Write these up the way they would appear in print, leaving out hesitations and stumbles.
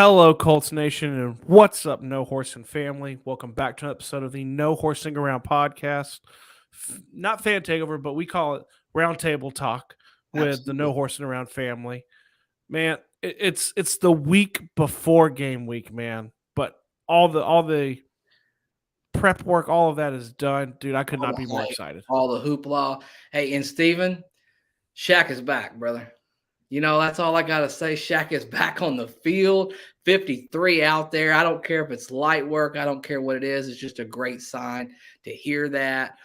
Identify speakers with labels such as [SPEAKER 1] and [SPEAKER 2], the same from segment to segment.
[SPEAKER 1] Hello, Colts Nation, and what's up, No Horsing family? Welcome back to an episode of the No Horsing Around podcast. Not fan takeover, but we call it RoundTable Talk with the No
[SPEAKER 2] Absolutely.
[SPEAKER 1] Horsing Around family. Man, it's the week before game week, man. But all the prep work, all of that is done, dude. I could
[SPEAKER 2] All
[SPEAKER 1] not
[SPEAKER 2] the
[SPEAKER 1] be more
[SPEAKER 2] hype,
[SPEAKER 1] excited.
[SPEAKER 2] all the hoopla. Hey, and Steven, Shaq is back, brother. That's all I got to say. Shaq is back on the field, 53 out there. I don't care if it's light work. I don't care what it is. It's just a great sign to hear that.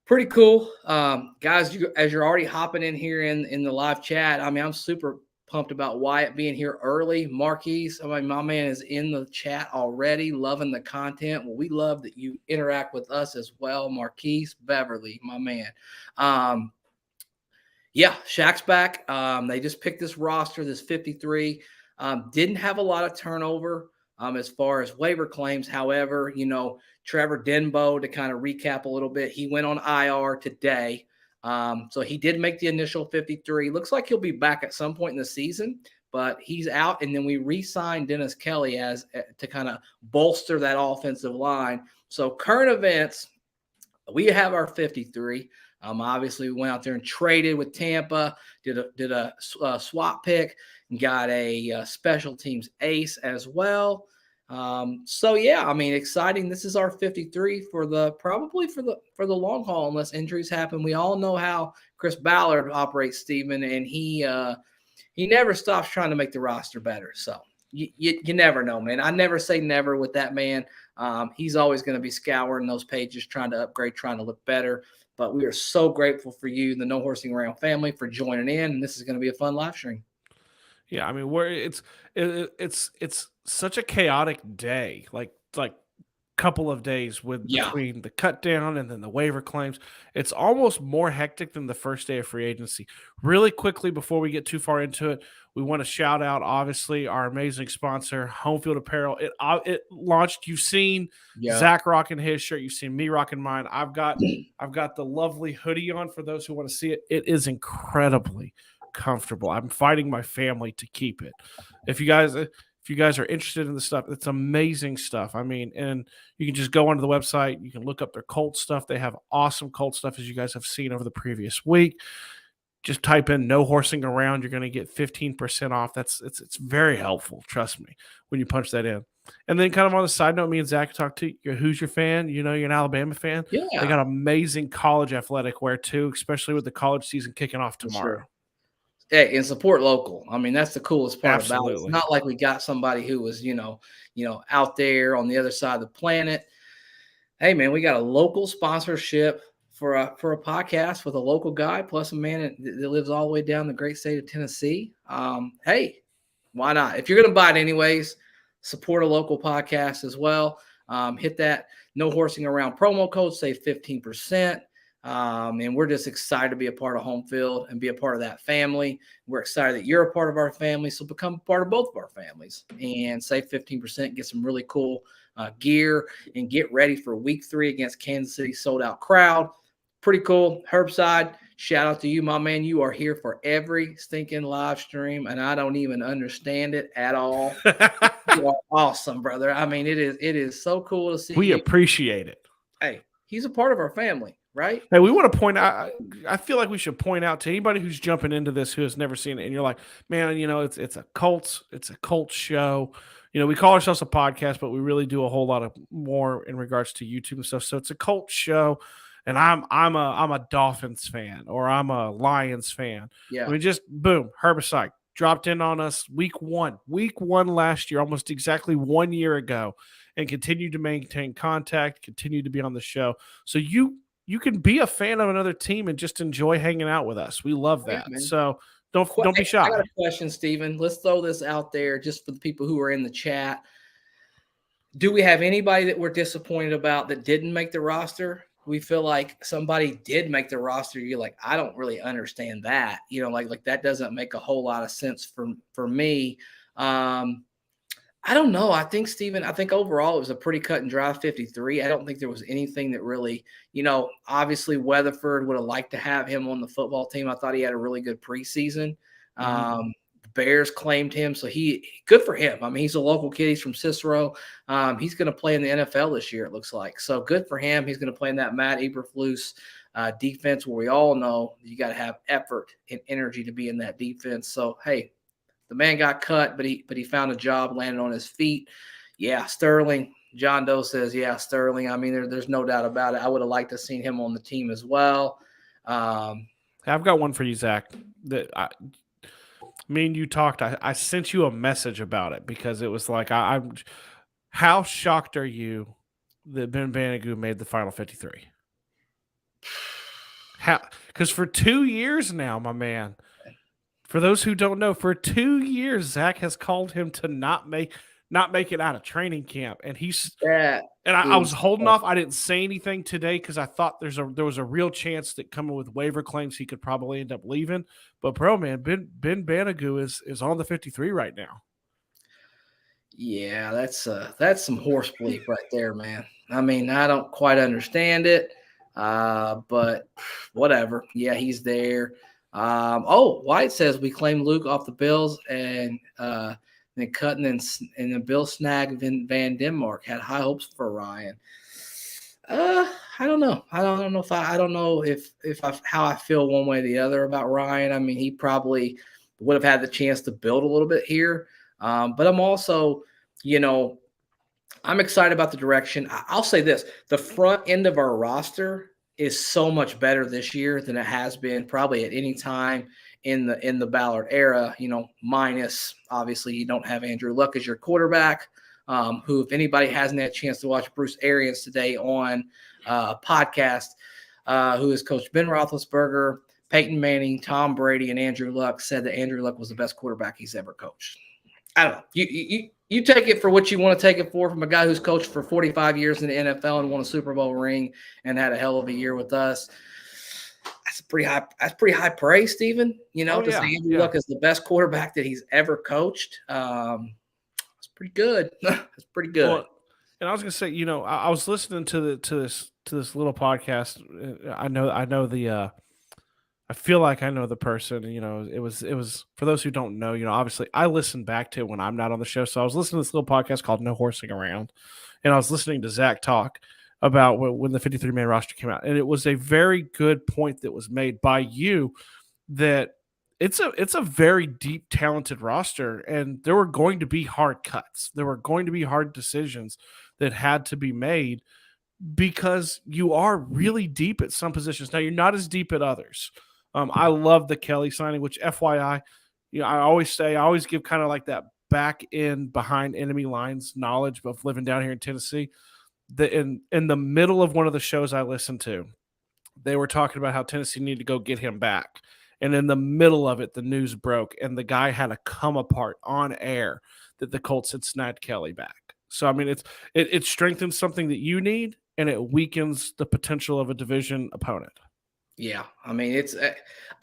[SPEAKER 2] Pretty cool. Guys, as you're already hopping in here in the live chat, I mean, I'm super pumped about Wyatt being here early. Marquise, I mean, my man is in the chat already, loving the content. Well, we love that you interact with us as well. Marquise, Beverly, my man. Yeah, Shaq's back. They just picked this roster, this 53. Didn't have a lot of turnover as far as waiver claims. However, Trevor Denbo, to kind of recap a little bit, he went on IR today. So he did make the initial 53. Looks like he'll be back at some point in the season, but he's out. And then we re-signed Dennis Kelly to kind of bolster that offensive line. So current events, we have our 53. Obviously, we went out there and traded with Tampa, did a swap pick, and got a special teams ace as well. So yeah, I mean, exciting. This is our 53 probably for the long haul, unless injuries happen. We all know how Chris Ballard operates, Steven, and he never stops trying to make the roster better. So you never know, man. I never say never with that man. He's always going to be scouring those pages, trying to upgrade, trying to look better. But we are so grateful for you, the No Horsing Around family, for joining in. And this is going to be a fun live stream.
[SPEAKER 1] Yeah, I mean, it's such a chaotic day, like couple of days between the cut down and then the waiver claims. It's almost more hectic than the first day of free agency. Really quickly, before we get too far into it, we want to shout out, obviously, our amazing sponsor, Home Field Apparel. It launched. You've seen Zach rocking his shirt. You've seen me rocking mine. I've got the lovely hoodie on for those who want to see it. It is incredibly comfortable. I'm fighting my family to keep it. If you guys are interested in the stuff, it's amazing stuff. I mean, and you can just go onto the website. You can look up their Colt stuff. They have awesome Colt stuff, as you guys have seen over the previous week. Just type in "no horsing around." You're going to get 15% off. It's very helpful. Trust me when you punch that in. And then, kind of on the side note, me and Zach talked to you. Who's your fan? You're an Alabama fan.
[SPEAKER 2] Yeah,
[SPEAKER 1] they got amazing college athletic wear too, especially with the college season kicking off tomorrow.
[SPEAKER 2] Sure. Hey, and support local. I mean, that's the coolest part
[SPEAKER 1] Absolutely.
[SPEAKER 2] about it. It's not like we got somebody who was, out there on the other side of the planet. Hey, man, we got a local sponsorship for a podcast with a local guy, plus a man that lives all the way down the great state of Tennessee. Hey, why not? If you're going to buy it anyways, support a local podcast as well. Hit that No Horsing Around promo code, save 15%. And we're just excited to be a part of Home Field and be a part of that family. We're excited that you're a part of our family. So become part of both of our families and save 15%, get some really cool gear, and get ready for week 3 against Kansas City sold out crowd. Pretty cool. Herbside, shout out to you, my man. You are here for every stinking live stream, and I don't even understand it at all. You are awesome, brother. I mean, it is so cool to see.
[SPEAKER 1] We appreciate it.
[SPEAKER 2] Hey, he's a part of our family. Right.
[SPEAKER 1] Hey, we want to point out. I feel like we should point out to anybody who's jumping into this who has never seen it, and you're like, man, it's a Colts show. We call ourselves a podcast, but we really do a whole lot of more in regards to YouTube and stuff. So it's a Colts show, and I'm a Dolphins fan or I'm a Lions fan.
[SPEAKER 2] Yeah.
[SPEAKER 1] I mean, just boom, Herbicide dropped in on us week one last year, almost exactly 1 year ago, and continued to maintain contact, continued to be on the show. So you can be a fan of another team and just enjoy hanging out with us. We love that. Yeah, so don't be shy.
[SPEAKER 2] I got a question, Steven. Let's throw this out there just for the people who are in the chat. Do we have anybody that we're disappointed about that didn't make the roster? We feel like somebody did make the roster. You're like, I don't really understand that. Like that doesn't make a whole lot of sense for me. I don't know. I think, Steven, overall it was a pretty cut and dry 53. I don't think there was anything that really, obviously Weatherford would have liked to have him on the football team. I thought he had a really good preseason. Bears claimed him, so he good for him. I mean, he's a local kid. He's from Cicero. He's going to play in the NFL this year, it looks like. So good for him. He's going to play in that Matt Eberflus defense, where we all know you got to have effort and energy to be in that defense. So hey, the man got cut, but he found a job, landed on his feet. Yeah, Sterling. John Doe says, yeah, Sterling. I mean, there's no doubt about it. I would have liked to have seen him on the team as well.
[SPEAKER 1] I've got one for you, Zach. Me and you talked. I sent you a message about it because it was like I'm. How shocked are you that Ben Banogu made the final 53? How? Because for 2 years now, my man. For those who don't know, for 2 years, Zach has called him to not make it out of training camp, and I was holding off. I didn't say anything today because I thought there was a real chance that coming with waiver claims he could probably end up leaving. But bro, man, Ben Banogu is on the 53 right now.
[SPEAKER 2] Yeah, that's some horse bleep right there, man. I mean, I don't quite understand it, but whatever. Yeah, he's there. White says we claim Luke off the Bills and then cutting and then Bill Snag Van Denmark had high hopes for Ryan. I don't know. I don't know if how I feel one way or the other about Ryan. I mean, he probably would have had the chance to build a little bit here. But I'm also, I'm excited about the direction. I'll say this: the front end of our roster is so much better this year than it has been probably at any time in the Ballard era. Minus obviously you don't have Andrew Luck as your quarterback. Who, if anybody hasn't had a chance to watch Bruce Arians today on a podcast, who has coached Ben Roethlisberger, Peyton Manning, Tom Brady, and Andrew Luck, said that Andrew Luck was the best quarterback he's ever coached. I don't know. You take it for what you want to take it for from a guy who's coached for 45 years in the NFL and won a Super Bowl ring and had a hell of a year with us. That's pretty high praise, Stephen. To say Andrew Luck is the best quarterback that he's ever coached. It's pretty good. It's pretty good.
[SPEAKER 1] Well, and I was gonna say, I was listening to this little podcast. I feel like I know the person. It was for those who don't know. Obviously, I listen back to it when I'm not on the show. So I was listening to this little podcast called No Horsing Around, and I was listening to Zach talk about when the 53-man roster came out, and it was a very good point that was made by you that it's a very deep, talented roster, and there were going to be hard cuts. There were going to be hard decisions that had to be made because you are really deep at some positions. Now, you're not as deep at others. I love the Kelly signing, which FYI, I always give kind of like that back end behind enemy lines knowledge of living down here in Tennessee. In the middle of one of the shows I listened to, they were talking about how Tennessee needed to go get him back. And in the middle of it, the news broke, and the guy had to come apart on air that the Colts had snagged Kelly back. So, I mean, it strengthens something that you need, and it weakens the potential of a division opponent.
[SPEAKER 2] Yeah, I mean,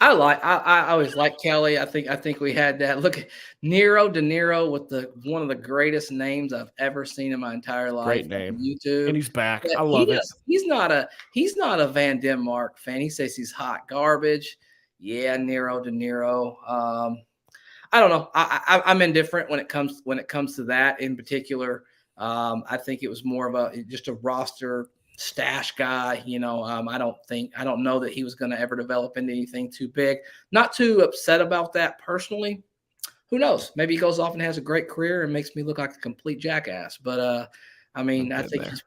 [SPEAKER 2] I always like Kelly. I think we had that. Look at Nero De Niro with one of the greatest names I've ever seen in my entire life.
[SPEAKER 1] Great name.
[SPEAKER 2] On YouTube,
[SPEAKER 1] and he's back. I love it.
[SPEAKER 2] He's not a Van Denmark fan. He says he's hot garbage. Yeah, Nero De Niro. I don't know. I'm indifferent when it comes to that in particular. I think it was more of just a roster stash guy. I don't know that he was going to ever develop into anything too big. Not too upset about that personally. Who knows? Maybe he goes off and has a great career and makes me look like a complete jackass. But I mean, I think he's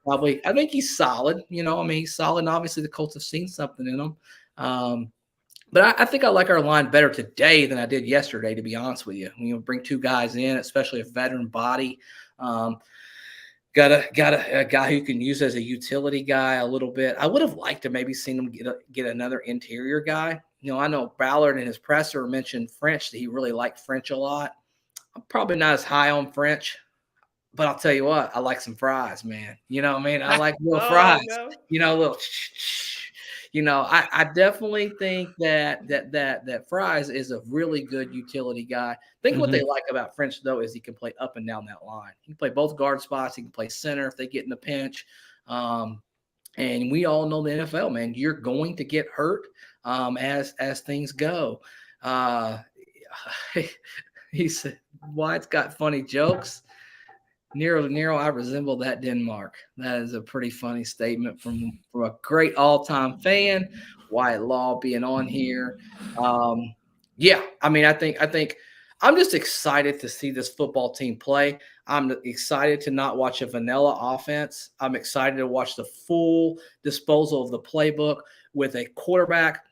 [SPEAKER 2] solid. He's solid. And obviously, the Colts have seen something in him. But I think I like our line better today than I did yesterday, to be honest with you. Bring two guys in, especially a veteran body. Got a guy who can use as a utility guy a little bit. I would have liked to maybe seen him get another interior guy. I know Ballard in his presser mentioned French, that he really liked French a lot. I'm probably not as high on French, but I'll tell you what, I like some fries, man. You know what I mean? I like little fries. No. Little. I definitely think that Fries is a really good utility guy. I think what they like about French, though, is he can play up and down that line. He can play both guard spots. He can play center if they get in a pinch. And we all know the NFL, man. You're going to get hurt as things go. He said, Wyatt's got funny jokes. Nero, I resemble that Denmark. That is a pretty funny statement from a great all-time fan. Wyatt Law being on here. Yeah, I mean, I think I'm just excited to see this football team play. I'm excited to not watch a vanilla offense. I'm excited to watch the full disposal of the playbook with a quarterback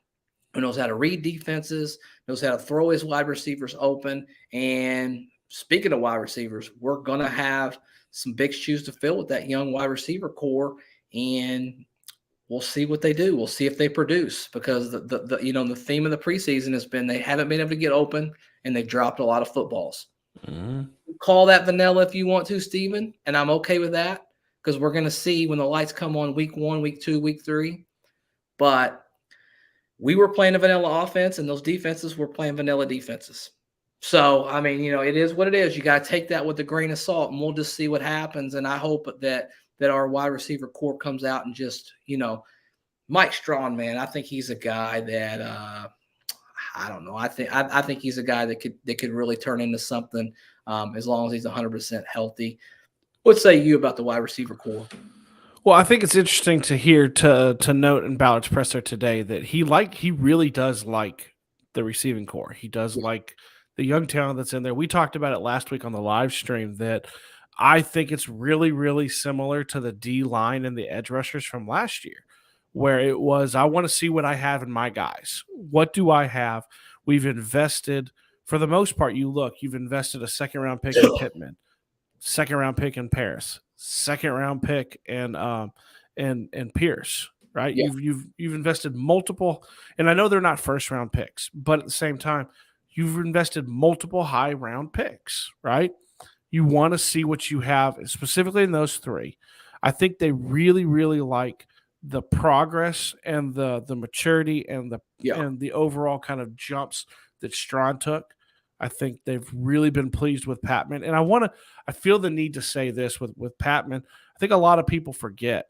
[SPEAKER 2] who knows how to read defenses, knows how to throw his wide receivers open. And speaking of wide receivers, we're going to have some big shoes to fill with that young wide receiver core. And we'll see what they do. We'll see if they produce, because the theme of the preseason has been they haven't been able to get open and they've dropped a lot of footballs. Mm-hmm. Call that vanilla if you want to, Steven, and I'm okay with that, because we're going to see when the lights come on week 1, week 2, week 3. But we were playing a vanilla offense, and those defenses were playing vanilla defenses. So, I mean, it is what it is. You got to take that with a grain of salt, and we'll just see what happens. And I hope that our wide receiver core comes out and just, Mike Strawn, man, I think he's a guy that I don't know. I think he's a guy that could really turn into something as long as he's 100% healthy. What say you about the wide receiver core?
[SPEAKER 1] Well, I think it's interesting to hear to note in Ballard's presser today that he really does like the receiving core. He does like the young talent that's in there. We talked about it last week on the live stream that I think it's really, really similar to the D line and the edge rushers from last year, where it was, I want to see what I have in my guys. What do I have? We've invested, for the most part, you've invested a second-round pick in Pittman, second-round pick in Paris, second-round pick and Pierce, right? Yeah. You've invested multiple, and I know they're not first-round picks, but at the same time, you've invested multiple high-round picks, right? You want to see what you have, specifically in those three. I think they really, really like the progress and the maturity and the overall kind of jumps that Strawn took. I think they've really been pleased with Patman. And I feel the need to say this with Patman. I think a lot of people forget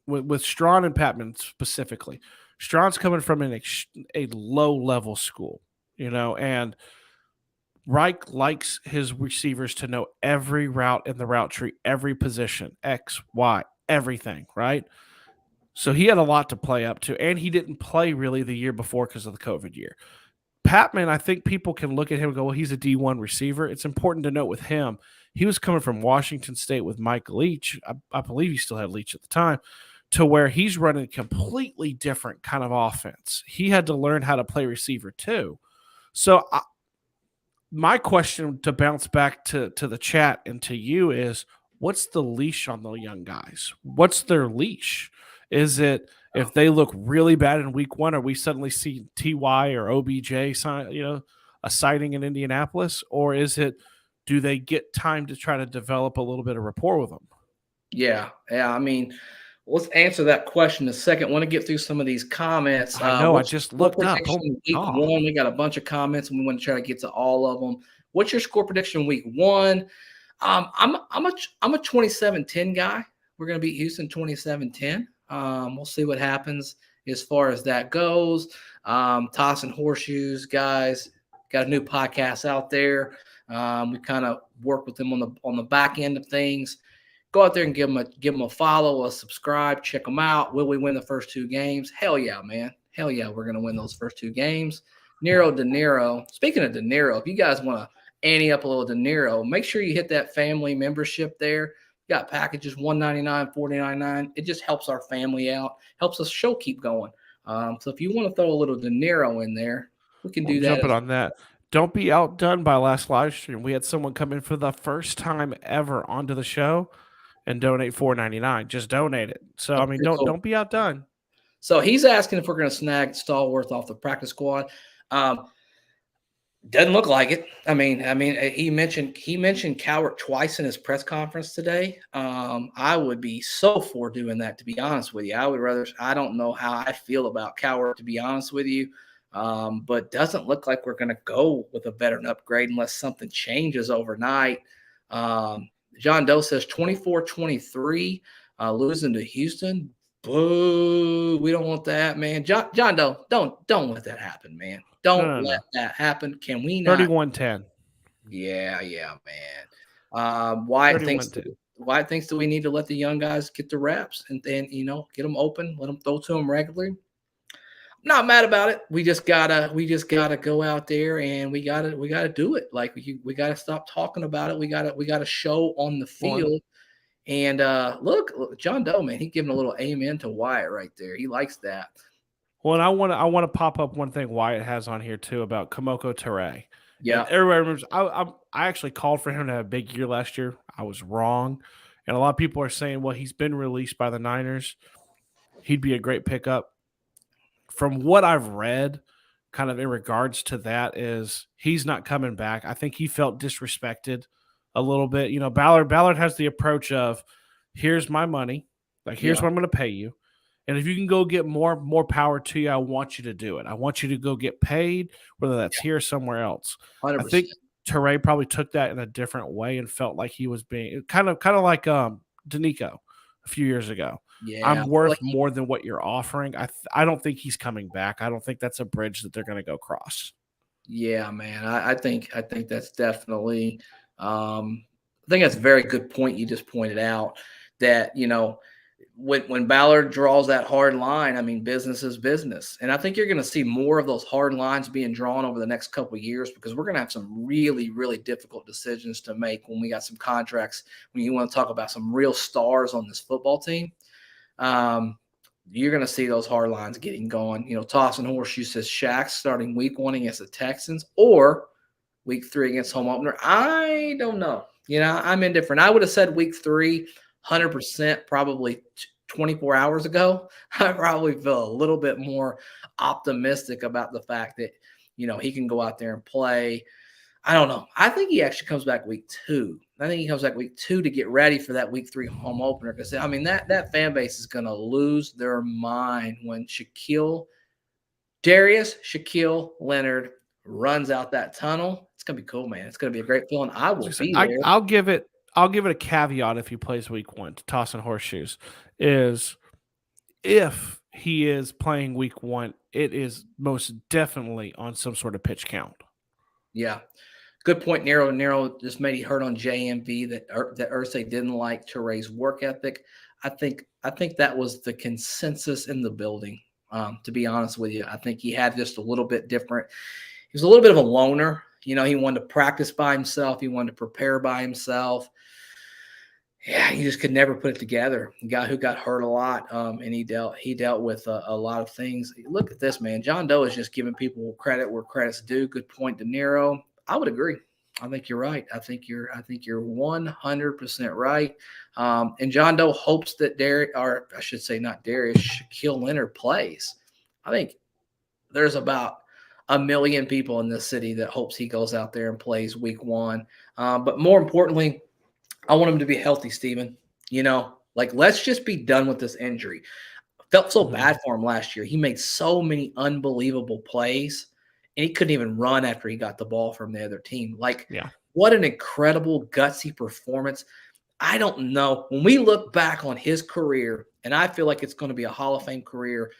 [SPEAKER 1] with Strawn and Patman specifically. Strawn's coming from a low-level school, and Reich likes his receivers to know every route in the route tree, every position, X, Y, everything, right? So he had a lot to play up to, and he didn't play really the year before because of the COVID year. Patman, I think people can look at him and go, well, he's a D1 receiver. It's important to note with him, he was coming from Washington State with Mike Leach. I believe he still had Leach at the time, to where he's running a completely different kind of offense. He had to learn how to play receiver too. So my question to bounce back to the chat and to you is, what's the leash on the young guys? What's their leash? Is it if they look really bad in week 1, are we suddenly see TY or OBJ sign, a sighting in Indianapolis? Or is it, do they get time to try to develop a little bit of rapport with them?
[SPEAKER 2] Yeah. I mean, let's answer that question in a second. I want to get through some of these comments.
[SPEAKER 1] I know. I just looked up.
[SPEAKER 2] Week 1, we got a bunch of comments, and we want to try to get to all of them. What's your score prediction week 1? I'm a 27-10 guy. We're going to beat Houston 27-10. We'll see what happens as far as that goes. Tossing horseshoes, guys. Got a new podcast out there. We kind of work with them on the back end of things. Go out there and give them a follow, a subscribe, check them out. Will we win the first 2 games? Hell yeah, man. Hell yeah, we're going to win those first 2 games. Nero De Niro. Speaking of De Niro, if you guys want to ante up a little De Niro, make sure you hit that family membership there. You got packages $199, $499. It just helps our family out, helps us show keep going. So if you want to throw a little De Niro in there, we can do that.
[SPEAKER 1] Jumping on that. Don't be outdone by last live stream. We had someone come in for the first time ever onto the show and donate $4.99. Just donate it. So I mean, don't be outdone.
[SPEAKER 2] So he's asking if we're going to snag Stallworth off the practice squad. Doesn't look like it. I mean, he mentioned Cowart twice in his press conference today. I would be so for doing that, to be honest with you. I don't know how I feel about Cowart, to be honest with you. But doesn't look like we're going to go with a veteran upgrade unless something changes overnight. John Doe says 24-23, losing to Houston. Boo! We don't want that, man. John Doe, don't let that happen, man. Don't let that happen. Can we not?
[SPEAKER 1] 31-10.
[SPEAKER 2] Yeah, yeah, man. Wyatt thinks
[SPEAKER 1] 31-10.
[SPEAKER 2] Wyatt thinks that we need to let the young guys get the reps and then get them open, let them throw to them regularly. Not mad about it. We just gotta go out there and we gotta do it. Like we gotta stop talking about it. We gotta show on the
[SPEAKER 1] One.
[SPEAKER 2] field. And look, John Doe, man, he giving a little amen to Wyatt right there. He likes that.
[SPEAKER 1] Well, and I want to pop up one thing Wyatt has on here too about Kamoko Ture. And
[SPEAKER 2] Yeah,
[SPEAKER 1] everybody remembers I actually called for him to have a big year last year. I was wrong. And a lot of people are saying, well, he's been released by the Niners. He'd be a great pickup. From what I've read, kind of in regards to that, is he's not coming back. I think he felt disrespected a little bit. Ballard has the approach of here's my money, like here's
[SPEAKER 2] yeah,
[SPEAKER 1] what I'm going to pay you. And if you can go get more power to you, I want you to do it. I want you to go get paid, whether that's here or somewhere else. I think
[SPEAKER 2] 100%.
[SPEAKER 1] Teray probably took that in a different way and felt like he was being kind of like Danico a few years ago.
[SPEAKER 2] Yeah,
[SPEAKER 1] I'm
[SPEAKER 2] I feel like
[SPEAKER 1] worth more than what you're offering. I don't think he's coming back. I don't think that's a bridge that they're going to go cross.
[SPEAKER 2] yeah, man. I think that's definitely I think that's a very good point you just pointed out that, when Ballard draws that hard line, I mean, business is business. And I think you're going to see more of those hard lines being drawn over the next couple of years because we're going to have some really, really difficult decisions to make when we got some contracts, when you want to talk about some real stars on this football team. Um, you're going to see those hard lines getting going. Tossing Horseshoe says Shaq starting week 1 against the Texans or week 3 against home opener. I don't know. I'm indifferent. I would have said week 3, 100% probably 24 hours ago. I probably feel a little bit more optimistic about the fact that, he can go out there and play. I don't know. I think he actually comes back week 2. I think he comes back week 2 to get ready for that week 3 home opener. Because I mean that fan base is going to lose their mind when Shaquille Leonard runs out that tunnel. It's gonna be cool, man. It's gonna be a great feeling. I will be
[SPEAKER 1] I,
[SPEAKER 2] there.
[SPEAKER 1] I'll give it. I'll give it a caveat if he plays week 1 to tossing horseshoes is if he is playing week 1, it is most definitely on some sort of pitch count.
[SPEAKER 2] Yeah. Good point, Nero. Nero just made he heard on JMV that Ursay didn't like Teray's work ethic. I think that was the consensus in the building. To be honest with you, I think he had just a little bit different. He was a little bit of a loner. He wanted to practice by himself. He wanted to prepare by himself. Yeah, he just could never put it together. A guy who got hurt a lot, and he dealt with a lot of things. Look at this, man. John Doe is just giving people credit where credit's due. Good point, De Niro. I would agree. I think you're right. I think you're 100% right. And John Doe hopes that Darius, or I should say not Darius, Shaquille Leonard plays. I think there's about a million people in this city that hopes he goes out there and plays week 1. But more importantly, I want him to be healthy, Steven. Let's just be done with this injury. Felt so bad for him last year. He made so many unbelievable plays, and he couldn't even run after he got the ball from the other team.
[SPEAKER 1] Yeah.
[SPEAKER 2] What an incredible, gutsy performance. I don't know. When we look back on his career, and I feel like it's going to be a Hall of Fame career,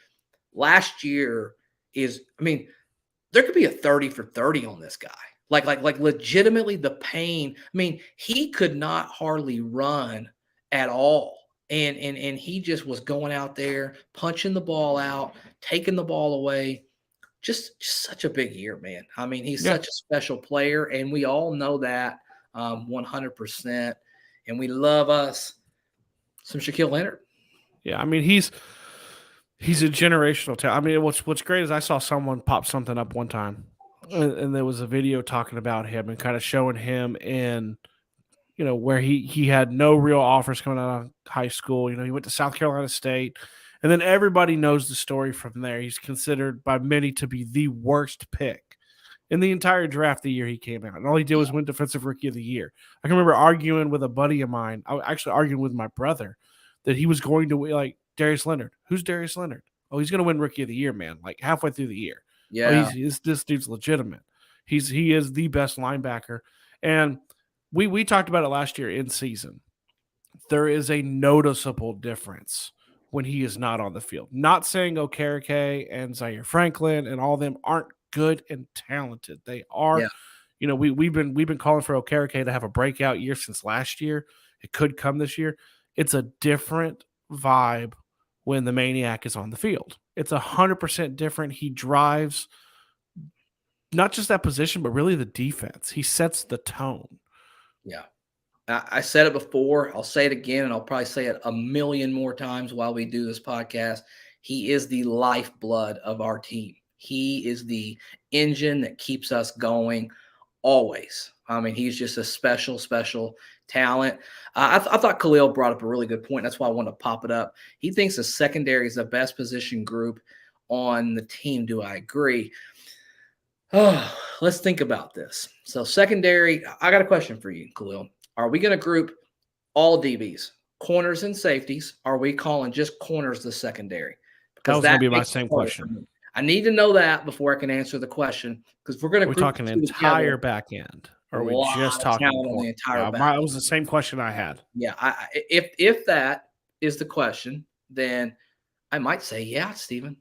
[SPEAKER 2] last year there could be a 30 for 30 on this guy. Like legitimately the pain. He could not hardly run at all. And he just was going out there, punching the ball out, taking the ball away. Just such a big year, man. He's
[SPEAKER 1] Yeah.
[SPEAKER 2] such a special player, and we all know that 100%. And we love us some Shaquille Leonard.
[SPEAKER 1] Yeah. He's a generational talent. What's great is I saw someone pop something up one time, and there was a video talking about him and kind of showing him in where he had no real offers coming out of high school. He went to South Carolina State, and then everybody knows the story from there. He's considered by many to be the worst pick in the entire draft the year he came out, and all he did was win Defensive Rookie of the Year. I can remember arguing with a buddy of mine. I was actually arguing with my brother that he was going to win, like Darius Leonard. Who's Darius Leonard? Oh, he's going to win Rookie of the Year, man. Like halfway through the year. Oh,
[SPEAKER 2] Yeah.
[SPEAKER 1] this dude's legitimate. He is the best linebacker, and we talked about it last year in season. There is a noticeable difference when he is not on the field. Not saying Okereke and Zaire Franklin and all of them aren't good and talented. They are,
[SPEAKER 2] Yeah.
[SPEAKER 1] we've been calling for Okereke to have a breakout year since last year. It could come this year. It's a different vibe when the Maniac is on the field. It's 100% different. He drives not just that position, but really the defense. He sets the tone.
[SPEAKER 2] Yeah. I said it before. I'll say it again, and I'll probably say it a million more times while we do this podcast. He is the lifeblood of our team. He is the engine that keeps us going always. I mean, he's just a special, special talent. I thought Khalil brought up a really good point. That's why I wanted to pop it up. He thinks the secondary is the best position group on the team. Do I agree? Oh, let's think about this. So secondary, I got a question for you, Khalil. Are we going to group all DBs, corners and safeties? Are we calling just corners the secondary?
[SPEAKER 1] Because that was going to be my same question.
[SPEAKER 2] I need to know that before I can answer the question. Because we're going to
[SPEAKER 1] group talking entire back end. Or are we just talking
[SPEAKER 2] on the entire back?
[SPEAKER 1] That was the same question I had.
[SPEAKER 2] Yeah, if that is the question, then I might say yeah, Stephen.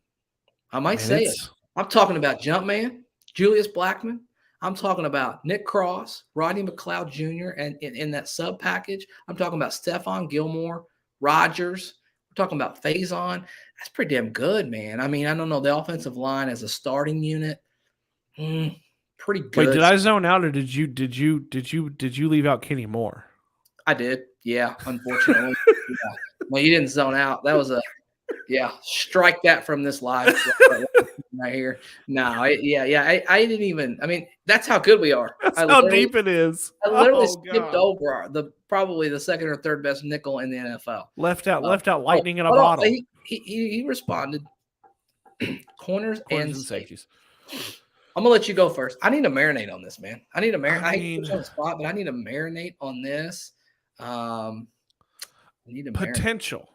[SPEAKER 2] I might say it. I'm talking about Jumpman, Julius Blackman. I'm talking about Nick Cross, Rodney McLeod Jr., and in that sub package. I'm talking about Stephon Gilmore, Rogers. We're talking about Faison. That's pretty damn good, man. I mean, I don't know. The offensive line as a starting unit, pretty good.
[SPEAKER 1] Wait, did I zone out, or did you leave out Kenny Moore?
[SPEAKER 2] I did. Yeah, unfortunately. Yeah. Well, you didn't zone out. That was strike that from this live right here. No, I didn't even. I mean, that's how good we are.
[SPEAKER 1] That's how deep it is.
[SPEAKER 2] I literally skipped over probably the second or third best nickel in the NFL.
[SPEAKER 1] Left out lightning in a bottle.
[SPEAKER 2] He responded. Corners and safeties. I'm gonna let you go first. I need to marinate on this, man. I need to marinate. I hate to put you on the spot, but I need to marinate on this.
[SPEAKER 1] Potential.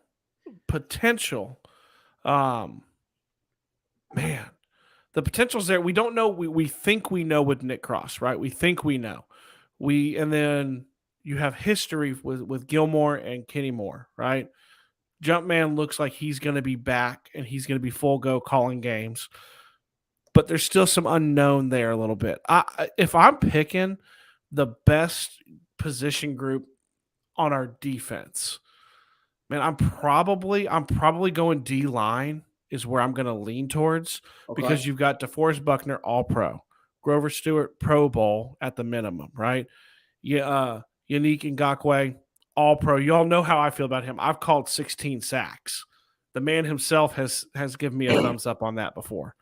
[SPEAKER 1] Man, the potential's there. We don't know. We think we know with Nick Cross, right? We think we know. And then you have history with Gilmore and Kenny Moore, right? Jumpman looks like he's going to be back and he's going to be full go calling games, but there's still some unknown there a little bit. If I'm picking the best position group on our defense, man, I'm probably going D-line is where I'm going to lean towards, because you've got DeForest Buckner, All-Pro, Grover Stewart, Pro Bowl at the minimum, right? Yeah, Yannick Ngakoue, All-Pro. You all know how I feel about him. I've called 16 sacks. The man himself has given me a thumbs up on that before.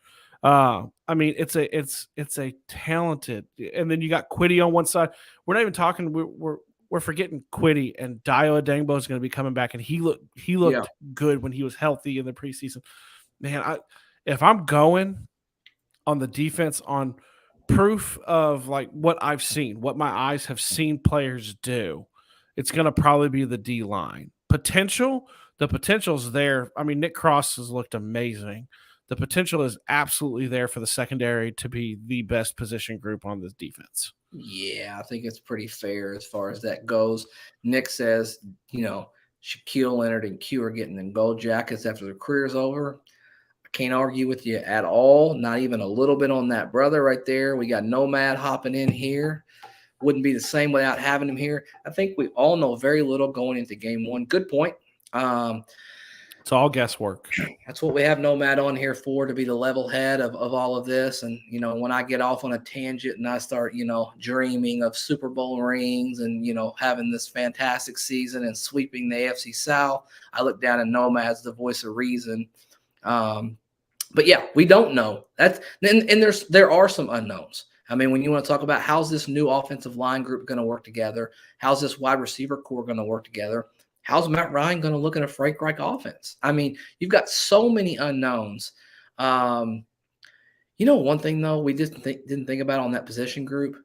[SPEAKER 1] I mean, it's a talented, and then you got Quiddy on one side. We're not even talking. We're forgetting Quiddy, and Dio Adengbo is going to be coming back, and he looked good when he was healthy in the preseason. Man, if I'm going on the defense on proof of like what I've seen, what my eyes have seen players do, it's going to probably be the D line. The potential's there. I mean, Nick Cross has looked amazing. The potential is absolutely there for the secondary to be the best position group on this defense.
[SPEAKER 2] Yeah, I think it's pretty fair as far as that goes. Nick says, Shaquille Leonard and Q are getting them gold jackets after their career's over. I can't argue with you at all. Not even a little bit on that brother right there. We got Nomad hopping in here. Wouldn't be the same without having him here. I think we all know very little going into game one. Good point.
[SPEAKER 1] It's all guesswork.
[SPEAKER 2] That's what we have Nomad on here for, to be the level head of all of this. And, when I get off on a tangent and I start, dreaming of Super Bowl rings and, having this fantastic season and sweeping the AFC South, I look down at Nomad's the voice of reason. But yeah, we don't know. There are some unknowns. I mean, when you want to talk about how's this new offensive line group going to work together, how's this wide receiver core going to work together, how's Matt Ryan going to look at a Frank Reich offense? I mean, you've got so many unknowns. One thing though we didn't think about on that position group,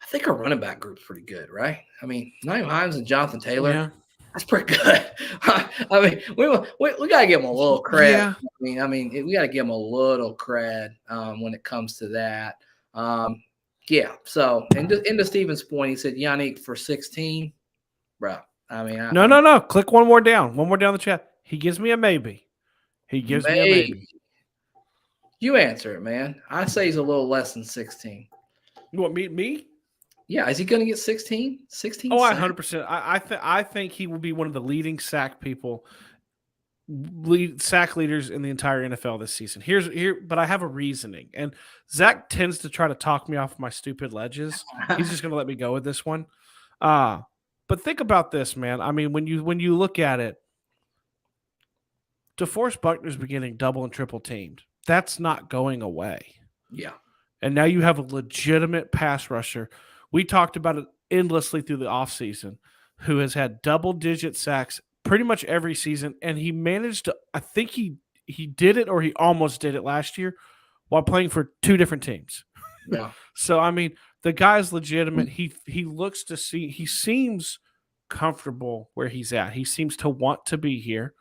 [SPEAKER 2] I think our running back group's pretty good, right? I mean, Naeem Hines and Jonathan Taylor. Yeah. That's pretty good. I mean, we got to give them a little credit. Yeah. I mean, we got to give them a little credit when it comes to that. Yeah. So, and to Steven's point, he said Yannick for 16, bro. I mean,
[SPEAKER 1] no. Click one more down the chat. He gives me a maybe. Me a maybe.
[SPEAKER 2] You answer it, man. I say he's a little less than 16.
[SPEAKER 1] You want me?
[SPEAKER 2] Yeah, is he going to get 16? 16
[SPEAKER 1] Oh, I
[SPEAKER 2] sacks?
[SPEAKER 1] 100%. I think he will be one of the leading sack people, sack leaders in the entire NFL this season. But I have a reasoning, and Zach tends to try to talk me off my stupid ledges. He's just going to let me go with this one. Uh but think about this, man. I mean, when you look at it, DeForest Buckner's been getting double and triple teamed. That's not going away.
[SPEAKER 2] Yeah.
[SPEAKER 1] And now you have a legitimate pass rusher. We talked about it endlessly through the offseason, who has had double-digit sacks pretty much every season, and he managed to I think he did it or he almost did it last year while playing for 2 different teams.
[SPEAKER 2] Yeah.
[SPEAKER 1] So, I mean, the guy's legitimate. He looks to see he seems comfortable where he's at. He seems to want to be here.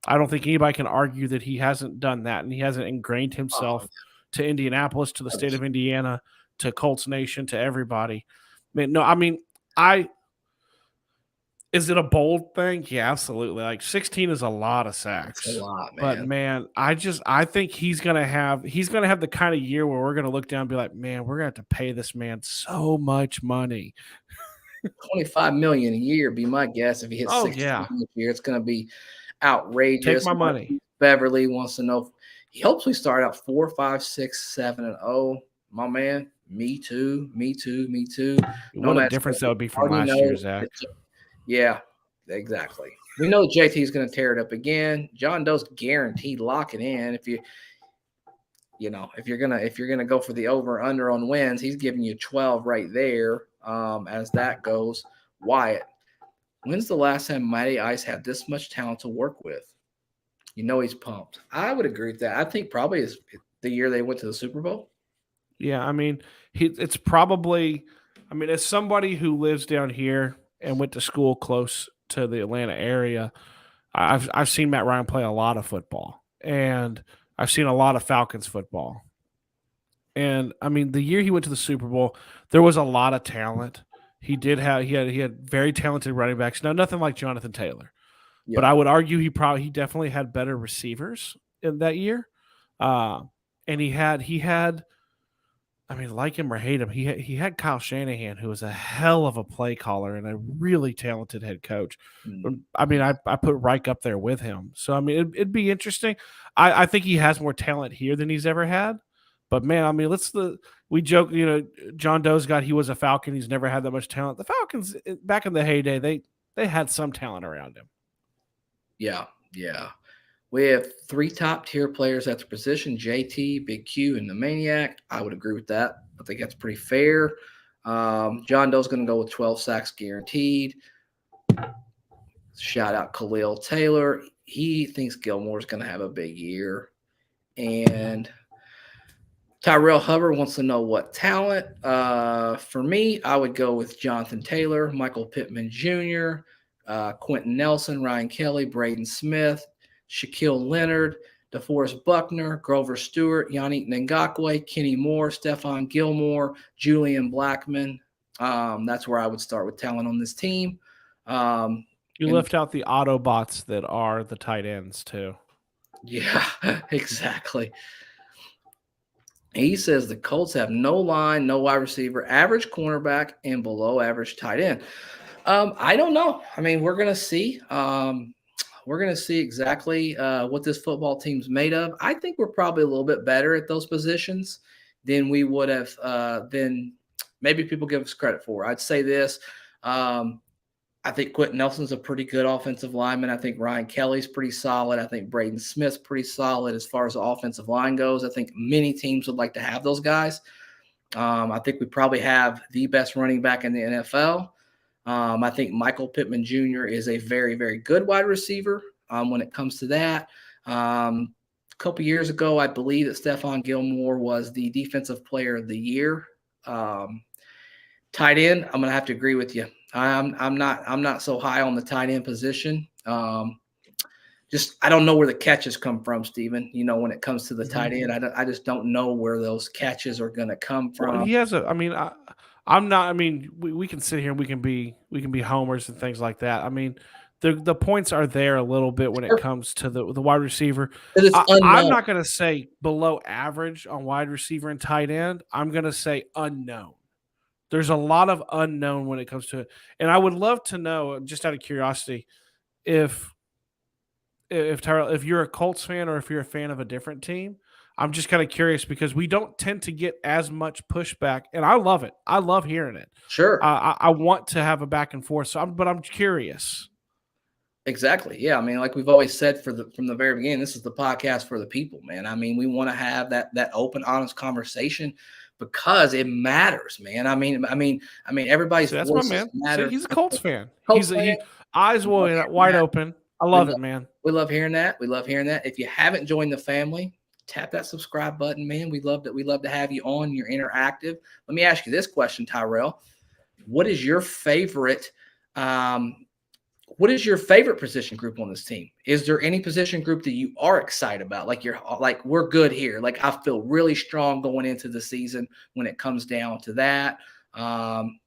[SPEAKER 1] I don't think anybody can argue that he hasn't done that and he hasn't ingrained
[SPEAKER 2] Oh,
[SPEAKER 1] himself to Indianapolis, to the state of Indiana, to Colts Nation, to everybody. I mean, is it a bold thing? Yeah, absolutely. Like 16 is a lot of
[SPEAKER 2] that's a
[SPEAKER 1] sacks.
[SPEAKER 2] lot,
[SPEAKER 1] But
[SPEAKER 2] man.
[SPEAKER 1] man, I think he's gonna have the kind of year where we're gonna look down and be like, man, we're gonna have to pay this man so much money.
[SPEAKER 2] 25 million a year be my guess. If he hits
[SPEAKER 1] Oh
[SPEAKER 2] 16
[SPEAKER 1] yeah.
[SPEAKER 2] this year, it's going to be
[SPEAKER 1] Take
[SPEAKER 2] outrageous.
[SPEAKER 1] my money.
[SPEAKER 2] Beverly wants to know. He hopes we start out 4, 5, 6, 7, and 0. My man, me too, me too, me too. No
[SPEAKER 1] What a
[SPEAKER 2] match.
[SPEAKER 1] difference that would be from
[SPEAKER 2] Already
[SPEAKER 1] last year,
[SPEAKER 2] know.
[SPEAKER 1] Zach.
[SPEAKER 2] Yeah, exactly. We know JT is going to tear it up again. John Doe's guaranteed locking in. If you're gonna go for the over under on wins, he's giving you 12 right there. As that goes, Wyatt, when's the last time Matty Ice had this much talent to work with? He's pumped. I would agree with that. I think probably is the year they went to the Super Bowl.
[SPEAKER 1] Yeah, I mean, it's probably. I mean, as somebody who lives down here and went to school close to the Atlanta area, I've seen Matt Ryan play a lot of football, and I've seen a lot of Falcons football. And I mean, the year he went to the Super Bowl, there was a lot of talent. He had very talented running backs. Now, nothing like Jonathan Taylor, but
[SPEAKER 2] Yeah.
[SPEAKER 1] I would argue he definitely had better receivers in that year. And he had I mean, like him or hate him, he had Kyle Shanahan, who was a hell of a play caller and a really talented head coach. I mean, I put Reich up there with him. So I mean, it'd be interesting. I think he has more talent here than he's ever had. But man, I mean, we joke, John Doe's he was a Falcon. He's never had that much talent. The Falcons back in the heyday, they had some talent around him.
[SPEAKER 2] Yeah. Yeah. We have 3 top tier players at the position: JT, Big Q, and the Maniac. I would agree with that. I think that's pretty fair. John Doe's going to go with 12 sacks guaranteed. Shout out Khalil Taylor. He thinks Gilmore's going to have a big year. And Tyrell Hubbard wants to know what talent. For me, I would go with Jonathan Taylor, Michael Pittman Jr., Quentin Nelson, Ryan Kelly, Braden Smith, Shaquille Leonard, DeForest Buckner, Grover Stewart, Yannick Ngakwe, Kenny Moore, Stephon Gilmore, Julian Blackman. That's where I would start with talent on this team.
[SPEAKER 1] You left out the Autobots that are the tight ends too.
[SPEAKER 2] Yeah, exactly. He says the Colts have no line, no wide receiver, average cornerback, and below average tight end. I don't know. I mean, we're going to see. We're going to see exactly what this football team's made of. I think we're probably a little bit better at those positions than we would have than maybe people give us credit for. I'd say this. I think Quentin Nelson's a pretty good offensive lineman. I think Ryan Kelly's pretty solid. I think Braden Smith's pretty solid as far as the offensive line goes. I think many teams would like to have those guys. I think we probably have the best running back in the NFL. I think Michael Pittman Jr. is a very, very good wide receiver when it comes to that. A couple years ago, I believe that Stephon Gilmore was the defensive player of the year. Tight end, I'm going to have to agree with you. I'm not so high on the tight end position. I don't know where the catches come from, Steven. When it comes to the tight end, I just don't know where those catches are going to come from.
[SPEAKER 1] Well, he has a. I mean, I'm not. I mean, we can sit here and we can be homers and things like that. I mean, the points are there a little bit when it comes to the wide receiver. I'm not going to say below average on wide receiver and tight end. I'm going to say unknown. There's a lot of unknown when it comes to it, and I would love to know, just out of curiosity, if Tyrell, if you're a Colts fan or if you're a fan of a different team. I'm just kind of curious because we don't tend to get as much pushback, and I love it. I love hearing it.
[SPEAKER 2] Sure.
[SPEAKER 1] I want to have a back and forth, but I'm curious.
[SPEAKER 2] Exactly. Yeah. I mean, like we've always said from the very beginning, this is the podcast for the people, man. I mean, we want to have that open, honest conversation because it matters, man. Everybody's
[SPEAKER 1] See, that's my
[SPEAKER 2] voices
[SPEAKER 1] man. See,
[SPEAKER 2] matter.
[SPEAKER 1] he's a Colts fan.
[SPEAKER 2] Colts fan,
[SPEAKER 1] He eyes
[SPEAKER 2] we love
[SPEAKER 1] wide
[SPEAKER 2] hearing
[SPEAKER 1] open. I
[SPEAKER 2] that.
[SPEAKER 1] love it, man.
[SPEAKER 2] We love hearing that. We love hearing that. If you haven't joined the family, tap that subscribe button, man. We love to have you on. You're interactive. Let me ask you this question, Tyrell. What is your favorite? What is your favorite position group on this team? Is there any position group that you are excited about? Like we're good here. Like I feel really strong going into the season when it comes down to that.
[SPEAKER 1] Can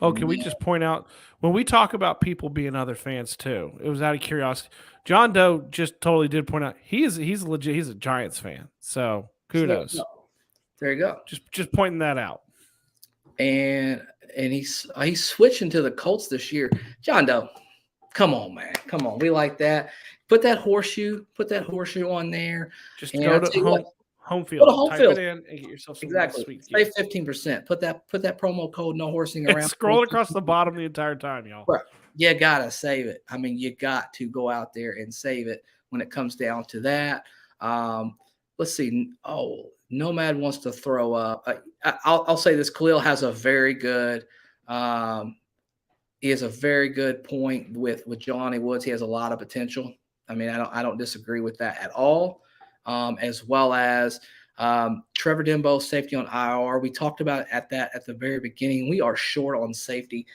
[SPEAKER 1] we just point out when we talk about people being other fans too? It was out of curiosity. John Doe just totally did point out he's legit. He's a Giants fan. So kudos.
[SPEAKER 2] There you go.
[SPEAKER 1] Just pointing that out.
[SPEAKER 2] And he's switching to the Colts this year. John Doe. Come on, man. Come on. We like that. Put that horseshoe on there.
[SPEAKER 1] Just go to home field.
[SPEAKER 2] Go to home field.
[SPEAKER 1] Type it in and get yourself some
[SPEAKER 2] exactly.
[SPEAKER 1] Sweet
[SPEAKER 2] Save 15%. Put that promo code no horsing around.
[SPEAKER 1] Scroll across the bottom the entire time, y'all.
[SPEAKER 2] Right. You gotta save it. I mean, you got to go out there and save it when it comes down to that. Let's see. Oh, Nomad wants to throw up. I'll say this. Khalil has a very good he has a very good point with Jelani Woods. He has a lot of potential. I mean, I don't disagree with that at all. As well as Trevor Denbo, safety on IR. We talked about at the very beginning. We are short on safety.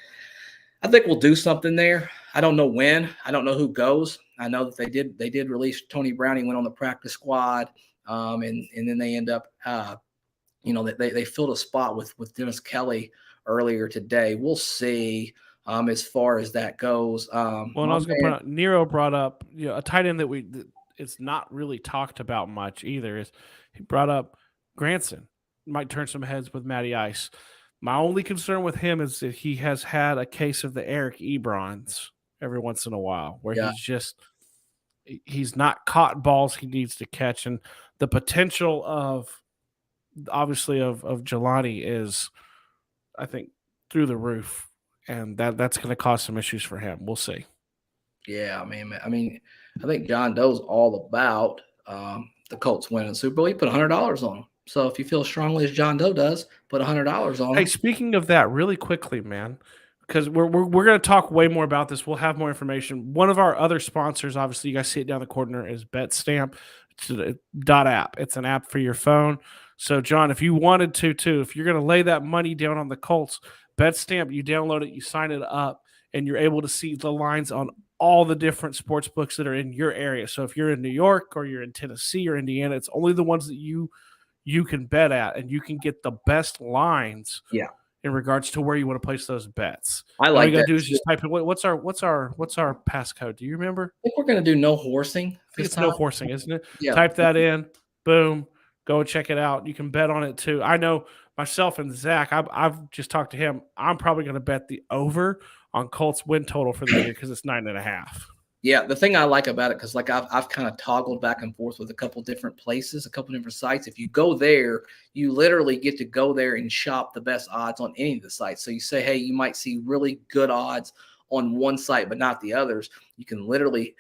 [SPEAKER 2] I think we'll do something there. I don't know when. I don't know who goes. I know that they did release Tony Brown. He went on the practice squad, and then they end up, they filled a spot with Dennis Kelly earlier today. We'll see. As far as that goes.
[SPEAKER 1] And I was going to point out, Nero brought up a tight end that it's not really talked about much either. Is he brought up Granson might turn some heads with Matty Ice. My only concern with him is that he has had a case of the Eric Ebrons every once in a while, where he's not caught balls he needs to catch, and the potential of Jelani is, I think, through the roof. And that's going to cause some issues for him. We'll see.
[SPEAKER 2] Yeah, I mean, I think John Doe's all about the Colts winning the Super Bowl. He put $100 on them. So if you feel strongly as John Doe does, put $100 on them.
[SPEAKER 1] Hey, speaking of that, really quickly, man, because we're going to talk way more about this. We'll have more information. One of our other sponsors, obviously, you guys see it down the corner, is BetStamp. It's a .app. It's an app for your phone. So, John, if you wanted to, if you're going to lay that money down on the Colts, BetStamp, you download it, you sign it up, and you're able to see the lines on all the different sports books that are in your area. So if you're in New York or you're in Tennessee or Indiana, it's only the ones that you can bet at, and you can get the best lines in regards to where you want to place those bets.
[SPEAKER 2] I like that. All you got to
[SPEAKER 1] do is just type in what's our passcode. Do you remember?
[SPEAKER 2] I think we're going to do no horsing.
[SPEAKER 1] It's no horsing, isn't it?
[SPEAKER 2] Yeah.
[SPEAKER 1] Type that in. Boom. Go check it out. You can bet on it too. I know myself and Zach, I've just talked to him. I'm probably going to bet the over on Colts win total for the year because it's 9.5.
[SPEAKER 2] Yeah, the thing I like about it, because like I've kind of toggled back and forth with a couple different places, a couple different sites. If you go there, you literally get to go there and shop the best odds on any of the sites. So you say, hey, you might see really good odds on one site, but not the others. You can literally,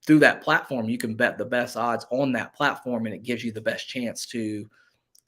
[SPEAKER 2] through that platform, you can bet the best odds on that platform, and it gives you the best chance to,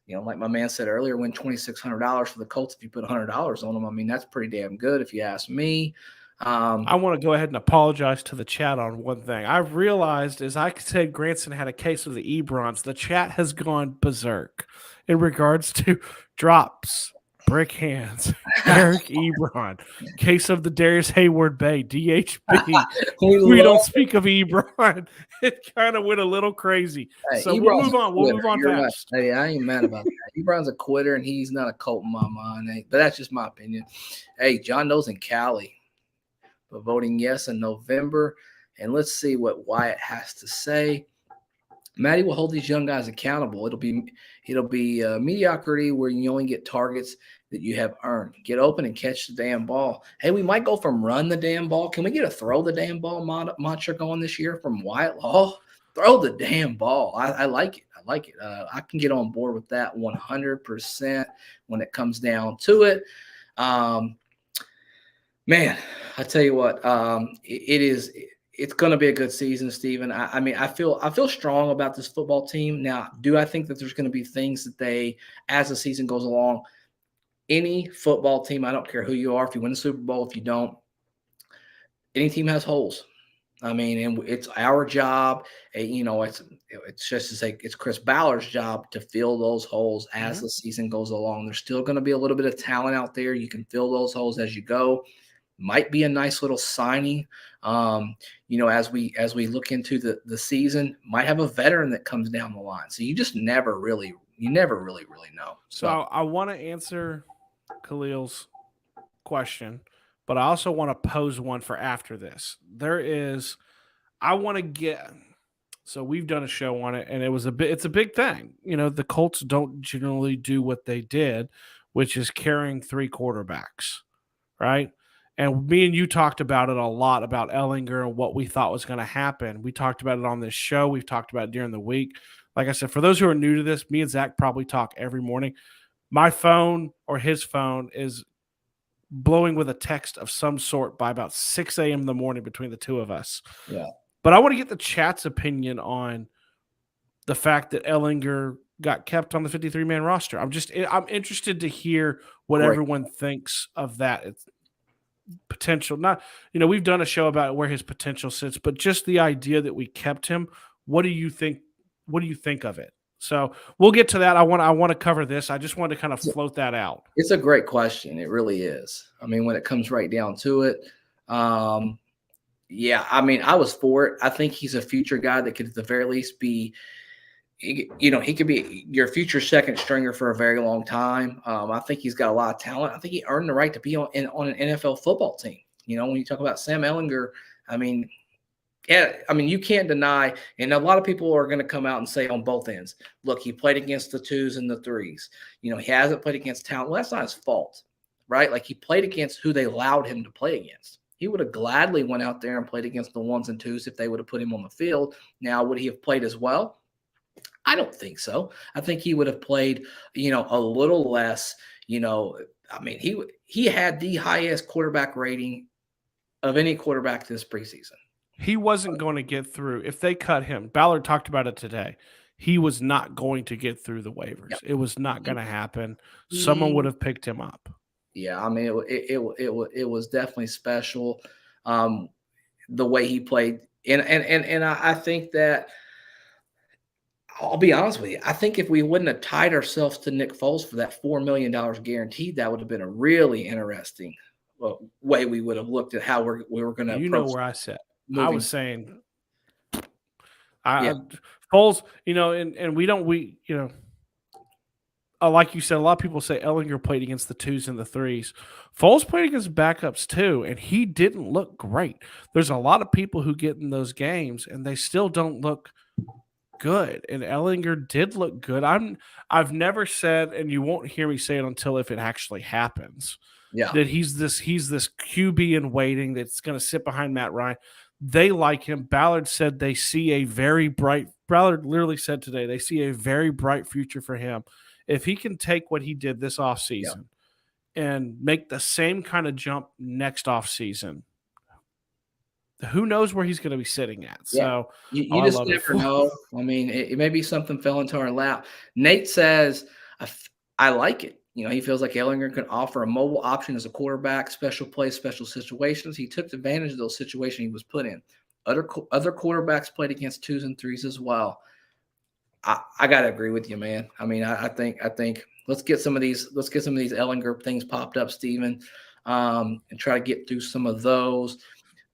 [SPEAKER 2] like my man said earlier, win $2,600 for the Colts if you put $100 on them. I mean, that's pretty damn good if you ask me.
[SPEAKER 1] I want to go ahead and apologize to the chat on one thing. I've realized, as I said, Granson had a case of the Ebrons. The chat has gone berserk in regards to drops, brick hands, Eric Ebron, case of the Darius Hayward Bay, DHB. we don't speak of Ebron. It kind of went a little crazy.
[SPEAKER 2] Hey,
[SPEAKER 1] so we'll move on. We'll move on fast.
[SPEAKER 2] Right. Hey, I ain't mad about that. Ebron's a quitter, and he's not a Colt in my mind. But that's just my opinion. Hey, John Doe's in Cali, but voting yes in November. And let's see what Wyatt has to say. Matty will hold these young guys accountable. It'll be mediocrity where you only get targets that you have earned. Get open and catch the damn ball. Hey, we might go from run the damn ball. Can we get a throw the damn ball mantra going this year from Wyatt Law? Throw the damn ball. I like it. I like it. I can get on board with that 100% when it comes down to it. Man, I tell you what, it's going to be a good season, Steven. I mean, I feel strong about this football team. Now, do I think that there's going to be things that as the season goes along, any football team, I don't care who you are, if you win the Super Bowl, if you don't, any team has holes. I mean, and it's our job. It's just to say it's Chris Ballard's job to fill those holes as the season goes along. There's still going to be a little bit of talent out there. You can fill those holes as you go. Might be a nice little signing. As we look into the season, might have a veteran that comes down the line. So you just never really know.
[SPEAKER 1] So I want to answer Khalil's question, but I also want to pose one for after this. So we've done a show on it, and it's a big thing. The Colts don't generally do what they did, which is carrying 3 quarterbacks, right? And me and you talked about it a lot, about Ehlinger and what we thought was going to happen. We talked about it on this show. We've talked about it during the week. Like I said, for those who are new to this, me and Zach probably talk every morning. My phone or his phone is blowing with a text of some sort by about 6 a.m. in the morning between the two of us.
[SPEAKER 2] Yeah.
[SPEAKER 1] But I want to get the chat's opinion on the fact that Ehlinger got kept on the 53-man roster. I'm interested to hear what everyone thinks of that. It's potential. We've done a show about where his potential sits, but just the idea that we kept him. What do you think? What do you think of it? So we'll get to that. I want to cover this. I just want to kind of float that out.
[SPEAKER 2] It's a great question. It really is. I mean, when it comes right down to it, yeah. I mean, I was for it. I think he's a future guy that could at the very least be. He could be your future second stringer for a very long time. I think he's got a lot of talent. I think he earned the right to be on an NFL football team. When you talk about Sam Ehlinger, I mean, you can't deny, and a lot of people are going to come out and say on both ends, look, he played against the 2s and the 3s. He hasn't played against talent. Well, that's not his fault, right? Like, he played against who they allowed him to play against. He would have gladly went out there and played against the 1s and 2s if they would have put him on the field. Now, would he have played as well? I don't think so. I think he would have played, a little less. I mean, he had the highest quarterback rating of any quarterback this preseason.
[SPEAKER 1] He wasn't going to get through if they cut him. Ballard talked about it today. He was not going to get through the waivers. Yep. It was not going to happen. Someone would have picked him up.
[SPEAKER 2] Yeah, I mean, it was definitely special, the way he played, and I think that. I'll be honest with you. I think if we wouldn't have tied ourselves to Nick Foles for that $4 million guaranteed, that would have been a really interesting way we would have looked at how we were going to.
[SPEAKER 1] You know where I said. I was saying, Foles. And like you said, a lot of people say Ehlinger played against the 2s and the 3s. Foles played against backups too, and he didn't look great. There's a lot of people who get in those games and they still don't look good, and Ehlinger did look good. I've never said, and you won't hear me say it until if it actually happens, that he's this QB in waiting that's going to sit behind Matt Ryan. They like him. Ballard said they see a very bright. Ballard literally said today they see a very bright future for him if he can take what he did this offseason and make the same kind of jump next offseason. Who knows where he's going to be sitting at? So
[SPEAKER 2] you just never know. I mean, it may be something fell into our lap. Nate says, I like it. He feels like Ehlinger can offer a mobile option as a quarterback, special plays, special situations. He took advantage of those situations he was put in. Other quarterbacks played against 2s and 3s as well. I got to agree with you, man. I mean, I think let's get some of these Ehlinger things popped up, Steven, and try to get through some of those.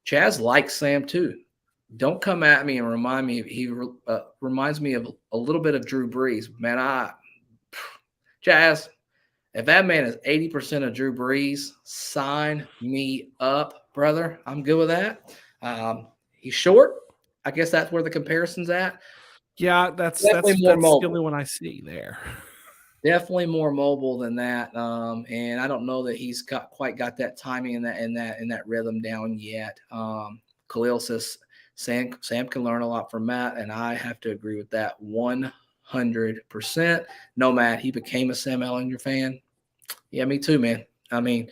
[SPEAKER 2] Chaz likes Sam too. Don't come at me and remind me. He reminds me of a little bit of Drew Brees. Man, Chaz, if that man is 80% of Drew Brees, sign me up, brother. I'm good with that. He's short. I guess that's where the comparison's at.
[SPEAKER 1] Yeah,
[SPEAKER 2] Definitely more
[SPEAKER 1] that's the only
[SPEAKER 2] mobile.
[SPEAKER 1] one I see there.
[SPEAKER 2] Definitely more mobile than that, and I don't know that he's quite got that timing and that rhythm down yet. Khalil says Sam can learn a lot from Matt, and I have to agree with that 100%. No, Matt, he became a Sam Ellinger fan. Yeah, me too, man. I mean,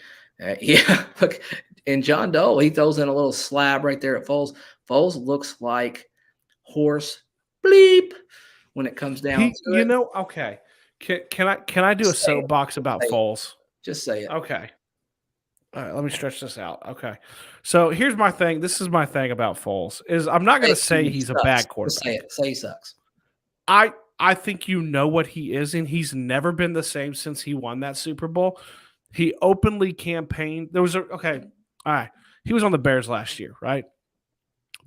[SPEAKER 2] yeah, look, and John Doe, he throws in a little slab right there at Foles. Foles looks like horse bleep when it comes down to it.
[SPEAKER 1] Okay. Can I do a
[SPEAKER 2] Just say it.
[SPEAKER 1] soapbox
[SPEAKER 2] Just
[SPEAKER 1] about
[SPEAKER 2] say it.
[SPEAKER 1] Foles?
[SPEAKER 2] Just say it.
[SPEAKER 1] Okay. All right, let me stretch this out. Okay. So here's my thing. This is my thing about Foles is I'm not going
[SPEAKER 2] Say
[SPEAKER 1] to say
[SPEAKER 2] he
[SPEAKER 1] he's a
[SPEAKER 2] sucks.
[SPEAKER 1] bad
[SPEAKER 2] Just say
[SPEAKER 1] quarterback.
[SPEAKER 2] it. Say he sucks.
[SPEAKER 1] I think you know what he is, and he's never been the same since he won that Super Bowl. He openly campaigned. There was a okay. All right. He was on the Bears last year, right?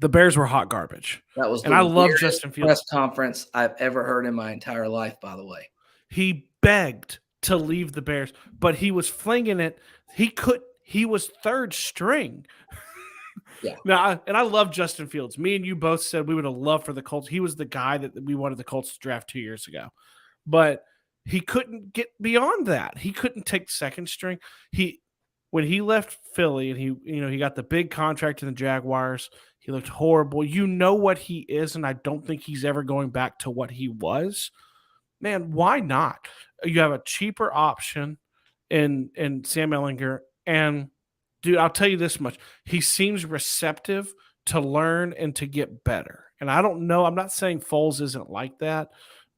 [SPEAKER 1] The Bears were hot garbage.
[SPEAKER 2] That was
[SPEAKER 1] And
[SPEAKER 2] the
[SPEAKER 1] I love
[SPEAKER 2] weirdest
[SPEAKER 1] Justin Fields.
[SPEAKER 2] press conference I've ever heard in my entire life, by the way.
[SPEAKER 1] He begged to leave the Bears, but he was flinging it. He was third string.
[SPEAKER 2] Yeah.
[SPEAKER 1] Now, and I love Justin Fields. Me and you both said we would have loved for the Colts. He was the guy that we wanted the Colts to draft 2 years ago. But he couldn't get beyond that. He couldn't take second string. When he left Philly and he got the big contract in the Jaguars, he looked horrible. You know what he is, and I don't think he's ever going back to what he was. Man, why not? You have a cheaper option in Sam Ellinger, and dude, I'll tell you this much: he seems receptive to learn and to get better. And I don't know. I'm not saying Foles isn't like that,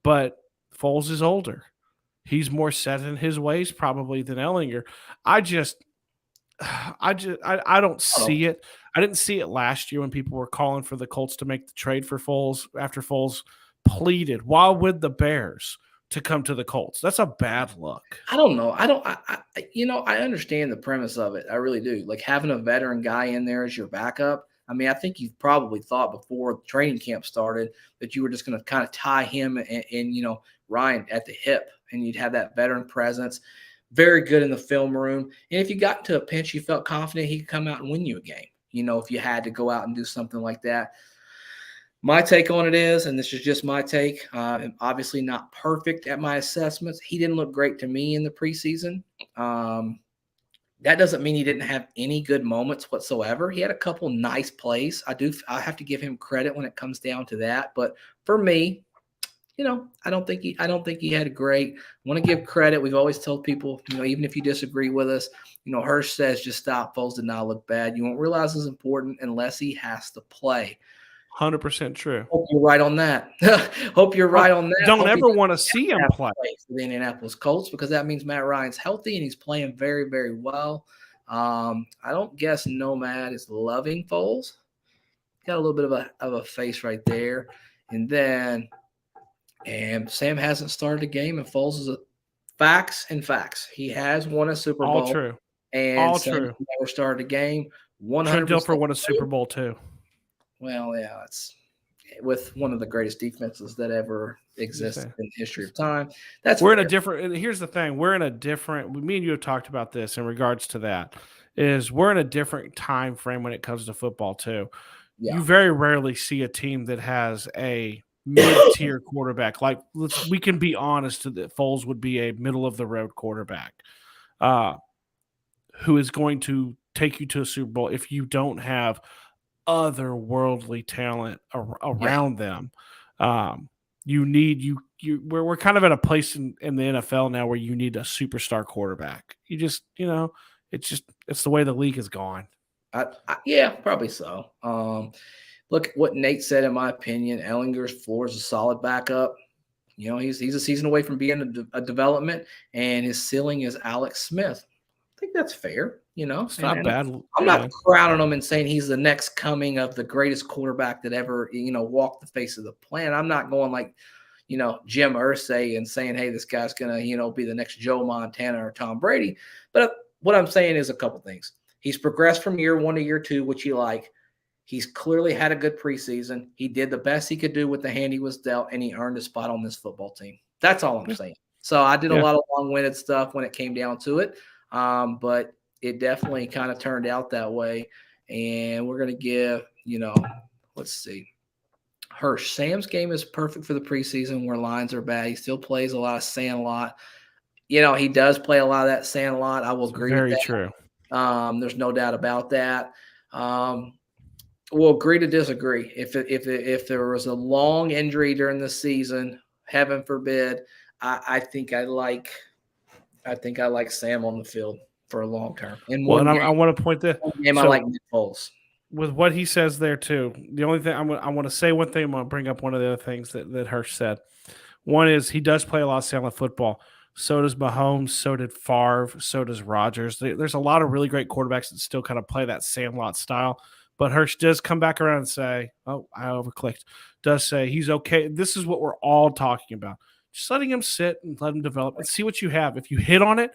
[SPEAKER 1] but Foles is older. He's more set in his ways probably than Ellinger. I just I don't
[SPEAKER 2] Oh,
[SPEAKER 1] see it. I didn't see it last year when people were calling for the Colts to make the trade for Foles after Foles pleaded while with the Bears to come to the Colts. That's a bad look.
[SPEAKER 2] I don't know. I don't. I understand the premise of it. I really do. Like having a veteran guy in there as your backup. I mean, I think you've probably thought before training camp started that you were just going to kind of tie him and Ryan at the hip, and you'd have that veteran presence. Very good in the film room. And if you got to a pinch, you felt confident he could come out and win you a game. If you had to go out and do something like that. My take on it is, and this is just my take, I'm obviously not perfect at my assessments. He didn't look great to me in the preseason. That doesn't mean he didn't have any good moments whatsoever. He had a couple nice plays. I have to give him credit when it comes down to that. But for me, I don't think he had a great. I want to give credit. We've always told people, even if you disagree with us, Hirsch says just stop. Foles did not look bad. You won't realize it's important unless he has to play.
[SPEAKER 1] 100% true.
[SPEAKER 2] Hope you're right on that. Hope you're right on that.
[SPEAKER 1] Don't
[SPEAKER 2] Hope
[SPEAKER 1] ever want to see him play
[SPEAKER 2] for the Indianapolis Colts because that means Matt Ryan's healthy and he's playing very, very well. I don't guess Nomad is loving Foles. Got a little bit of a face right there, and Sam hasn't started a game, and Foles is facts. He has won a Super
[SPEAKER 1] all
[SPEAKER 2] Bowl,
[SPEAKER 1] true.
[SPEAKER 2] and
[SPEAKER 1] All
[SPEAKER 2] Sam
[SPEAKER 1] true.
[SPEAKER 2] never started a game.
[SPEAKER 1] Trent
[SPEAKER 2] 100%.
[SPEAKER 1] Dilfer won a Super Bowl too.
[SPEAKER 2] Well, yeah, it's with one of the greatest defenses that ever existed in the history of time.
[SPEAKER 1] We're in a different. Here's the thing: we're in a different. Me and you have talked about this in regards to that. Is we're in a different time frame when it comes to football too.
[SPEAKER 2] Yeah.
[SPEAKER 1] You very rarely see a team that has a mid-tier quarterback. Like we can be honest that Foles would be a middle of the road quarterback, who is going to take you to a Super Bowl if you don't have otherworldly talent around them. We're kind of at a place in the NFL now where you need a superstar quarterback. You just, it's the way the league has gone.
[SPEAKER 2] Yeah, probably so. Look what Nate said. In my opinion, Ellinger's floor is a solid backup. He's a season away from being a development, and his ceiling is Alex Smith. I think that's fair.
[SPEAKER 1] It's not bad.
[SPEAKER 2] I'm not crowning him and saying he's the next coming of the greatest quarterback that ever, walked the face of the planet. I'm not going like, Jim Irsay and saying, hey, this guy's going to, be the next Joe Montana or Tom Brady. But what I'm saying is a couple things. He's progressed from year 1 to year 2, which you like. He's clearly had a good preseason. He did the best he could do with the hand he was dealt, and he earned a spot on this football team. That's all I'm saying. So I did a lot of long-winded stuff when it came down to it. But it definitely kind of turned out that way. And we're going to give, let's see. Hirsch. Sam's game is perfect for the preseason where lines are bad. He still plays a lot of Sandlot. He does play a lot of that Sandlot. I will
[SPEAKER 1] It's
[SPEAKER 2] agree with
[SPEAKER 1] very
[SPEAKER 2] that.
[SPEAKER 1] true.
[SPEAKER 2] There's no doubt about that. We'll agree to disagree. If there was a long injury during the season, heaven forbid, I think I like Sam on the field for a long term. In
[SPEAKER 1] Well,
[SPEAKER 2] one
[SPEAKER 1] and
[SPEAKER 2] game,
[SPEAKER 1] I want to point that.
[SPEAKER 2] I
[SPEAKER 1] So
[SPEAKER 2] like Nick Foles.
[SPEAKER 1] with what he says there too, the only thing I want to say one thing. I'm going to bring up one of the other things that Hirsch said. One is he does play a lot of Sandlot football. So does Mahomes. So did Favre. So does Rodgers. There's a lot of really great quarterbacks that still kind of play that Sandlot style. But Hirsch does come back around and say, "Oh, I overclicked." Does say he's okay. This is what we're all talking about. Just letting him sit and let him develop and see what you have. If you hit on it,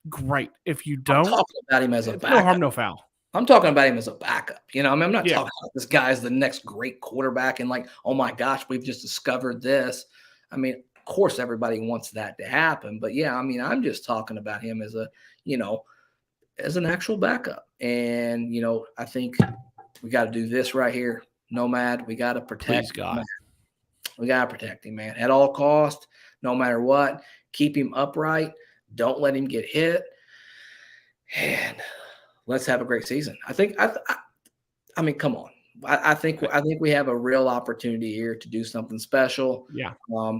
[SPEAKER 1] great. If you
[SPEAKER 2] I'm
[SPEAKER 1] don't,
[SPEAKER 2] talking about him as a
[SPEAKER 1] it's
[SPEAKER 2] backup.
[SPEAKER 1] no harm, no foul.
[SPEAKER 2] I'm talking about him as a backup. I'm not
[SPEAKER 1] Yeah.
[SPEAKER 2] talking about this guy as the next great quarterback and like, oh my gosh, we've just discovered this. Of course, everybody wants that to happen, but yeah, I'm just talking about him as as an actual backup. And I think we got to do this right here. Nomad, we got to protect.
[SPEAKER 1] Please, God.
[SPEAKER 2] We got to protect him, man, at all cost, no matter what. Keep him upright. Don't let him get hit. And let's have a great season. Come on. I think we have a real opportunity here to do something special.
[SPEAKER 1] Yeah.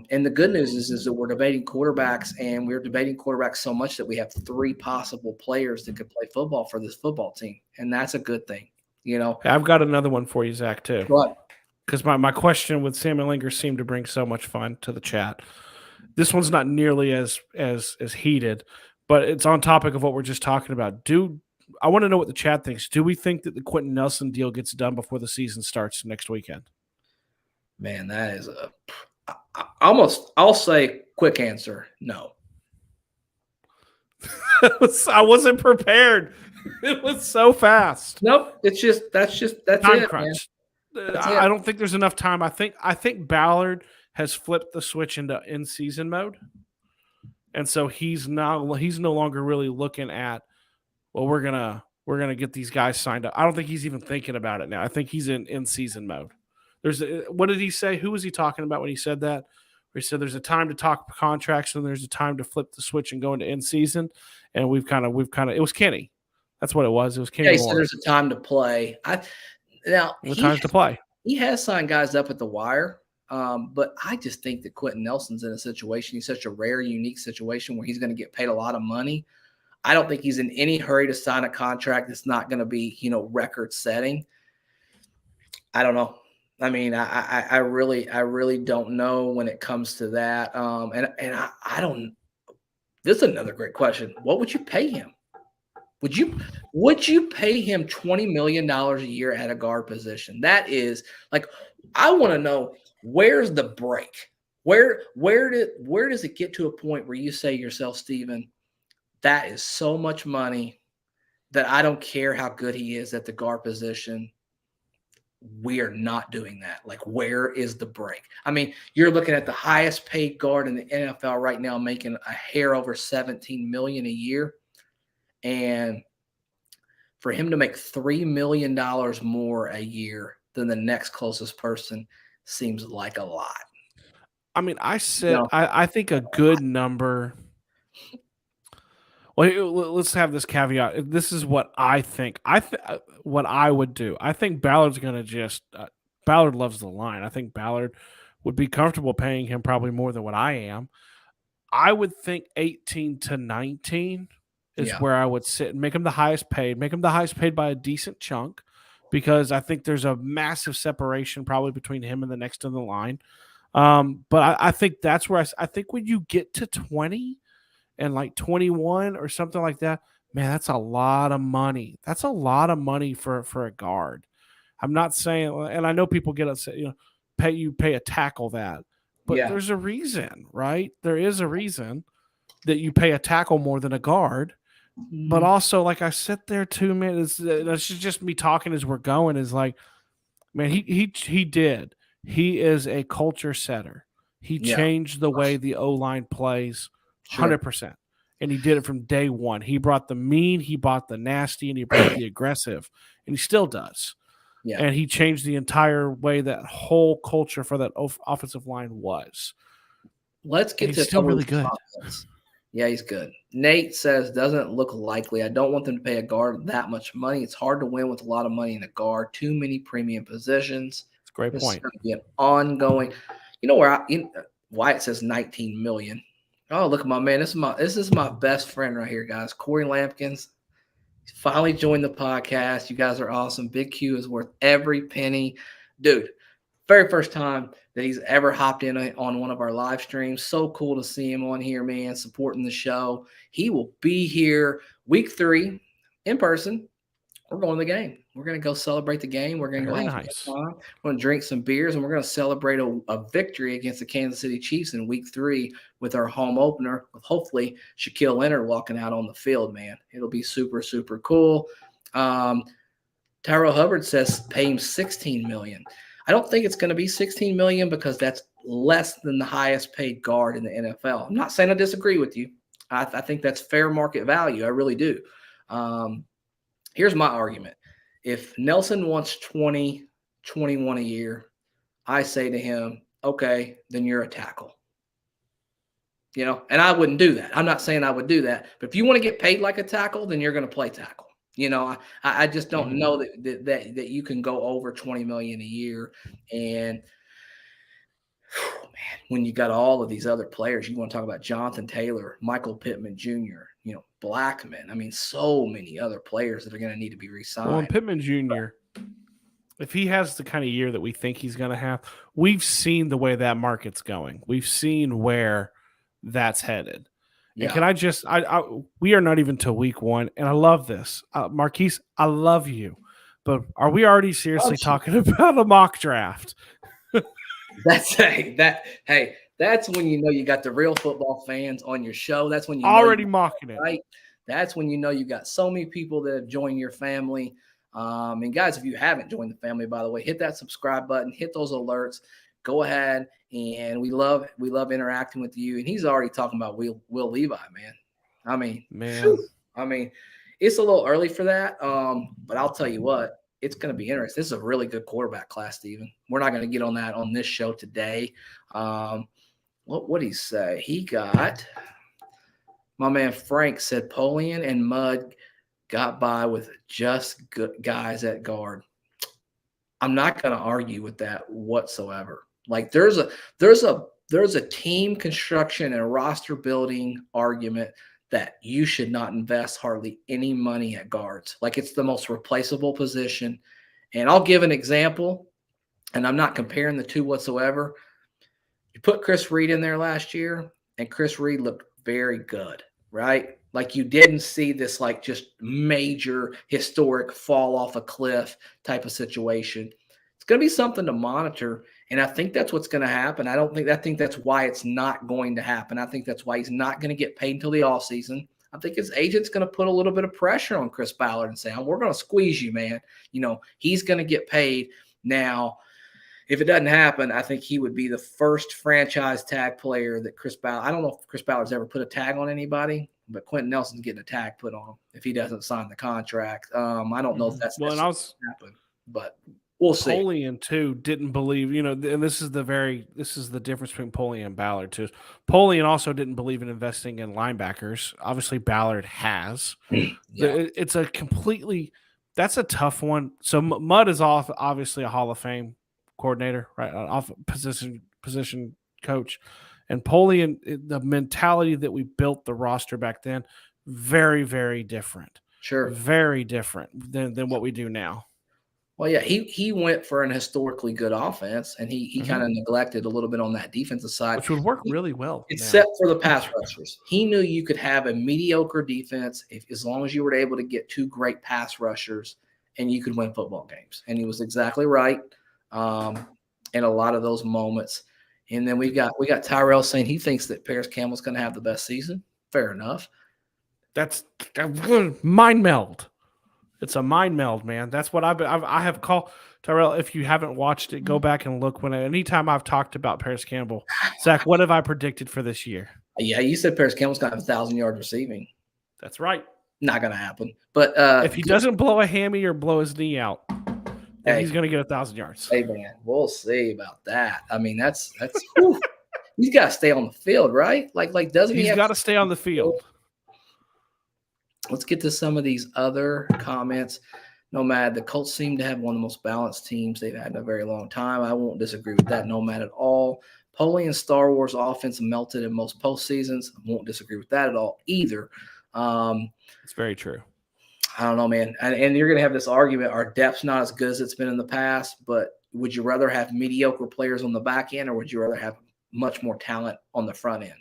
[SPEAKER 2] And the good news is that we're debating quarterbacks, and we're debating quarterbacks so much that we have 3 possible players that could play football for this football team, and that's a good thing.
[SPEAKER 1] I've got another one for you, Zach, too.
[SPEAKER 2] What?
[SPEAKER 1] Because my question with Sam and Linger seemed to bring so much fun to the chat. This one's not nearly as heated, but it's on topic of what we're just talking about. I want to know what the chat thinks. Do we think that the Quentin Nelson deal gets done before the season starts next weekend?
[SPEAKER 2] Man, that is I'll say quick answer, no.
[SPEAKER 1] I wasn't prepared. It was so fast.
[SPEAKER 2] Nope. That's
[SPEAKER 1] time
[SPEAKER 2] it,
[SPEAKER 1] crunch. I don't think there's enough time. I think Ballard has flipped the switch into in-season mode, and so he's no longer really looking at, well, we're gonna get these guys signed up. I don't think he's even thinking about it now. I think he's in season mode. What did he say? Who was he talking about when he said that? He said there's a time to talk contracts and there's a time to flip the switch and go into in season. And we've kind of it was Kenny. That's what it was. It was Kenny.
[SPEAKER 2] Yeah, he said there's a time to play.
[SPEAKER 1] Times to play.
[SPEAKER 2] He has signed guys up at the wire. But I just think that Quentin Nelson's in a situation. He's such a rare, unique situation where he's going to get paid a lot of money. I don't think he's in any hurry to sign a contract that's not going to be, record setting. I don't know. I really don't know when it comes to that. And I don't. This is another great question. What would you pay him? Would you pay him $20 million a year at a guard position? That is like, I want to know, where's the break? Where does it get to a point where you say to yourself, Steven, that is so much money that I don't care how good he is at the guard position. We are not doing that. Like, where is the break? You're looking at the highest paid guard in the NFL right now, making a hair over $17 million a year. And for him to make $3 million more a year than the next closest person seems like a lot.
[SPEAKER 1] I think a good number. Well, let's have this caveat. This is what I think. What I would do. I think Ballard's going to Ballard loves the line. I think Ballard would be comfortable paying him probably more than what I am. I would think 18 to 19 is where I would sit and make him the highest paid. Make him the highest paid by a decent chunk, because I think there's a massive separation probably between him and the next in the line. But I think that's where I think when you get to 20 and like 21 or something like that, man, that's a lot of money. That's a lot of money for a guard. I'm not saying, and I know people get upset, pay a tackle that, but there's a reason, right? There is a reason that you pay a tackle more than a guard. But also, like, I sit there 2 minutes. That's just me talking as we're going. Is like, man, he did. He is a culture setter. He changed the way the O-line plays 100%. And he did it from day one. He brought the mean, he brought the nasty, and he brought the aggressive. And he still does.
[SPEAKER 2] Yeah.
[SPEAKER 1] and he changed the entire way that whole culture for that offensive line was.
[SPEAKER 2] Let's
[SPEAKER 1] And
[SPEAKER 2] get
[SPEAKER 1] he's
[SPEAKER 2] to
[SPEAKER 1] still
[SPEAKER 2] some of
[SPEAKER 1] really
[SPEAKER 2] these
[SPEAKER 1] good.
[SPEAKER 2] comments. Yeah, he's good. Nate says, doesn't look likely. I don't want them to pay a guard that much money. It's hard to win with a lot of money in a guard. Too many premium positions.
[SPEAKER 1] It's a great
[SPEAKER 2] This is
[SPEAKER 1] point.
[SPEAKER 2] going to be an ongoing. Why it says 19 million. Oh, look at my man. This is my best friend right here, guys. Corey Lampkins. He's finally joined the podcast. You guys are awesome. Big Q is worth every penny. Dude, very first time that he's ever hopped in on one of our live streams. So cool to see him on here, man, supporting the show. He will be here week 3 in person. We're going to the game. We're going to go celebrate the game. We're going to go
[SPEAKER 1] Very
[SPEAKER 2] have
[SPEAKER 1] nice.
[SPEAKER 2] some fun. We're going to drink some beers, and we're going to celebrate a victory against the Kansas City Chiefs in week 3 with our home opener, with hopefully Shaquille Leonard walking out on the field, man. It'll be super, super cool. Tyrell Hubbard says pay him $16 million. I don't think it's going to be $16 million because that's less than the highest paid guard in the NFL. I'm not saying I disagree with you. I think that's fair market value. I really do. Here's my argument. If Nelson wants 20, 21 a year, I say to him, okay, then you're a tackle. And I wouldn't do that. I'm not saying I would do that. But if you want to get paid like a tackle, then you're going to play tackle. I just don't know that you can go over 20 million a year. And man, when you got all of these other players, you want to talk about Jonathan Taylor, Michael Pittman Jr., Blackman. I mean, so many other players that are going to need to be re-signed.
[SPEAKER 1] Well, and Pittman Jr., if he has the kind of year that we think he's going to have, we've seen the way that market's going. We've seen where that's headed. Yeah. And can I just we are not even till week 1, and I love this. Marquise, I love you. But are we already seriously talking about a mock draft?
[SPEAKER 2] That's when you got the real football fans on your show. That's when you
[SPEAKER 1] already mocking it.
[SPEAKER 2] Right? That's when you got so many people that have joined your family. And guys, if you haven't joined the family, by the way, hit that subscribe button, hit those alerts. Go ahead, and we love interacting with you. And he's already talking about Will Levi, man. I mean, it's a little early for that. But I'll tell you what, it's going to be interesting. This is a really good quarterback class, Steven. We're not going to get on that on this show today. What did he say? He got my man Frank said Polian and Mudd got by with just good guys at guard. I'm not going to argue with that whatsoever. Like there's a team construction and a roster building argument that you should not invest hardly any money at guards. Like it's the most replaceable position. And I'll give an example, and I'm not comparing the two whatsoever. You put Chris Reed in there last year, and Chris Reed looked very good, right? Like you didn't see this like just major historic fall off a cliff type of situation. It's going to be something to monitor. And I think that's what's going to happen. I think that's why it's not going to happen. I think that's why he's not going to get paid until the offseason. I think his agent's going to put a little bit of pressure on Chris Ballard and say, we're going to squeeze you, man. He's going to get paid. Now, if it doesn't happen, I think he would be the first franchise tag player that Chris Ballard – I don't know if Chris Ballard's ever put a tag on anybody, but Quentin Nelson's getting a tag put on him if he doesn't sign the contract. I don't know if that's going to happen, but – we'll see.
[SPEAKER 1] Polian too didn't believe, and this is the difference between Polian and Ballard too. Polian also didn't believe in investing in linebackers. Obviously, Ballard has. Yeah. It's that's a tough one. So Mudd is obviously a Hall of Fame coordinator, right? Off position coach, and Polian, the mentality that we built the roster back then, very, very different.
[SPEAKER 2] Sure,
[SPEAKER 1] very different than what we do now.
[SPEAKER 2] Well, yeah, he went for an historically good offense, and he kind of neglected a little bit on that defensive side.
[SPEAKER 1] Which would work really well.
[SPEAKER 2] Except for the pass rushers. He knew you could have a mediocre defense as long as you were able to get 2 great pass rushers, and you could win football games. And he was exactly right in a lot of those moments. And then we got Tyrell saying he thinks that Paris Campbell's going to have the best season. Fair enough.
[SPEAKER 1] That's mind meld. It's a mind meld, man. That's what I have called Tyrell. If you haven't watched it, go back and look. Anytime I've talked about Paris Campbell, Zach, what have I predicted for this year?
[SPEAKER 2] Yeah, you said Paris Campbell's going to have 1,000 yards receiving.
[SPEAKER 1] That's right.
[SPEAKER 2] Not going to happen. But
[SPEAKER 1] if he doesn't blow a hammy or blow his knee out, and he's going to get 1,000 yards.
[SPEAKER 2] Hey, man, we'll see about that. I mean, that's whew. He's got to stay on the field, right? Like doesn't he
[SPEAKER 1] He's
[SPEAKER 2] have
[SPEAKER 1] got to stay on the field.
[SPEAKER 2] Let's get to some of these other comments. Nomad, the Colts seem to have one of the most balanced teams they've had in a very long time. I won't disagree with that, Nomad, at all. Polly and Star Wars offense melted in most postseasons. I won't disagree with that at all either.
[SPEAKER 1] It's very true.
[SPEAKER 2] I don't know, man. And you're going to have this argument. Our depth's not as good as it's been in the past, but would you rather have mediocre players on the back end, or would you rather have much more talent on the front end?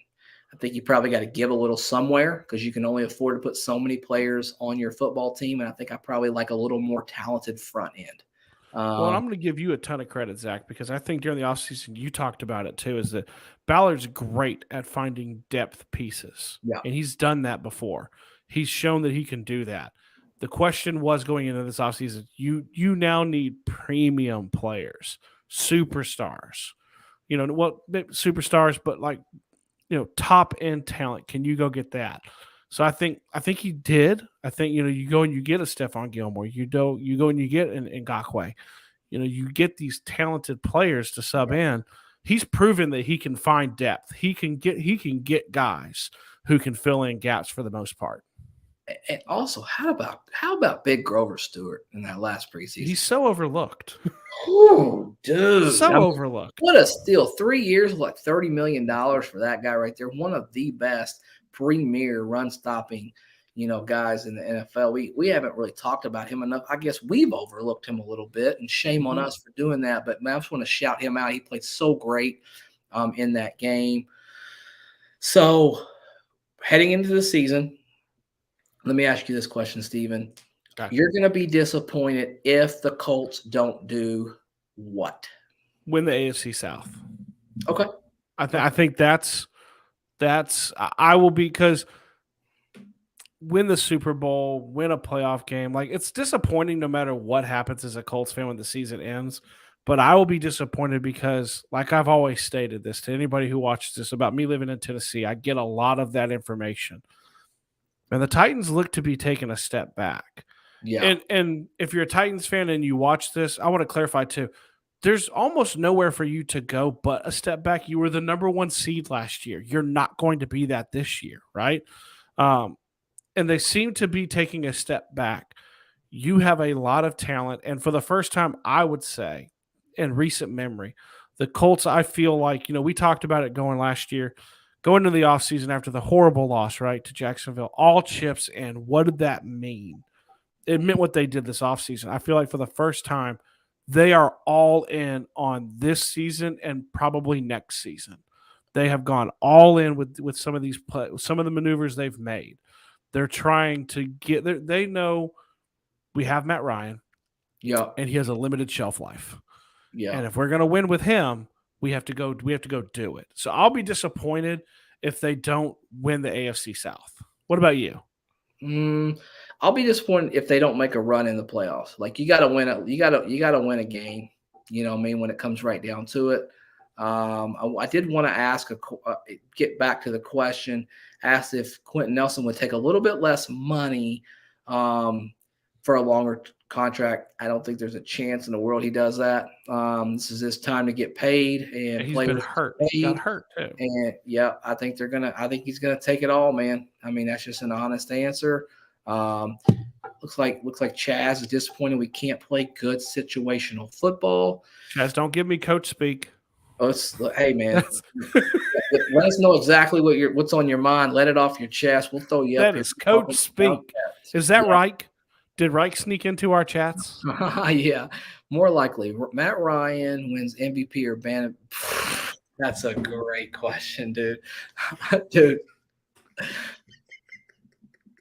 [SPEAKER 2] I think you probably got to give a little somewhere, because you can only afford to put so many players on your football team. And I think I probably like a little more talented front end.
[SPEAKER 1] Well, I'm going to give you a ton of credit, Zach, because I think during the offseason, you talked about it too, is that Ballard's great at finding depth pieces.
[SPEAKER 2] Yeah.
[SPEAKER 1] And he's done that before. He's shown that he can do that. The question was going into this offseason, you now need premium players, superstars. Superstars, but like, top end talent. Can you go get that? So I think he did. I think, you go and you get a Stephon Gilmore. You go and you get an Ngakoue. You get these talented players to sub in. He's proven that he can find depth. He can get guys who can fill in gaps for the most part.
[SPEAKER 2] And also, how about Big Grover Stewart in that last preseason?
[SPEAKER 1] He's so overlooked.
[SPEAKER 2] Oh, dude.
[SPEAKER 1] So overlooked.
[SPEAKER 2] What a steal. 3 years, like $30 million for that guy right there. One of the best premier run-stopping, guys in the NFL. We haven't really talked about him enough. I guess we've overlooked him a little bit, and shame on us for doing that. But man, I just want to shout him out. He played so great in that game. So heading into the season, let me ask you this question, Steven. Okay. You're going to be disappointed if the Colts don't do what?
[SPEAKER 1] Win the AFC South.
[SPEAKER 2] Okay.
[SPEAKER 1] I think that's I will be, because win the Super Bowl, win a playoff game. Like, it's disappointing no matter what happens as a Colts fan when the season ends. But I will be disappointed because, like I've always stated this to anybody who watches this about me living in Tennessee, I get a lot of that information. And the Titans look to be taking a step back.
[SPEAKER 2] Yeah.
[SPEAKER 1] And if you're a Titans fan and you watch this, I want to clarify too. There's almost nowhere for you to go but a step back. You were the number 1 seed last year. You're not going to be that this year, right? And they seem to be taking a step back. You have a lot of talent. And for the first time, I would say, in recent memory, the Colts, I feel like, we talked about it going last year, going into the offseason after the horrible loss, right, to Jacksonville, all chips in. What did that mean? It meant what they did this offseason. I feel like for the first time, they are all in on this season and probably next season. They have gone all in with some of these some of the maneuvers they've made. They're trying to get there. They know we have Matt Ryan.
[SPEAKER 2] Yeah.
[SPEAKER 1] And he has a limited shelf life.
[SPEAKER 2] Yeah.
[SPEAKER 1] And if we're going to win with him, we have to go do it. So I'll be disappointed if they don't win the AFC South. What about you?
[SPEAKER 2] I'll be disappointed if they don't make a run in the playoffs. Like, you got to win you got to win a game. You know what I mean? When it comes right down to it. I did want to ask get back to the question. Asked if Quentin Nelson would take a little bit less money for a longer contract. I don't think there's a chance in the world he does that. This is his time to get paid, and
[SPEAKER 1] he's been hurt. He got hurt too.
[SPEAKER 2] And yeah, I think he's gonna take it all, man. I mean, that's just an honest answer. Looks like Chaz is disappointed we can't play good situational football.
[SPEAKER 1] Chaz, don't give me coach speak.
[SPEAKER 2] Hey, man, let us know exactly what's on your mind. Let it off your chest. We'll throw you up.
[SPEAKER 1] That is coach speak. Is that Reich? Did Reich sneak into our chats?
[SPEAKER 2] Yeah, more likely. Matt Ryan wins MVP or ban. That's a great question, dude. Dude,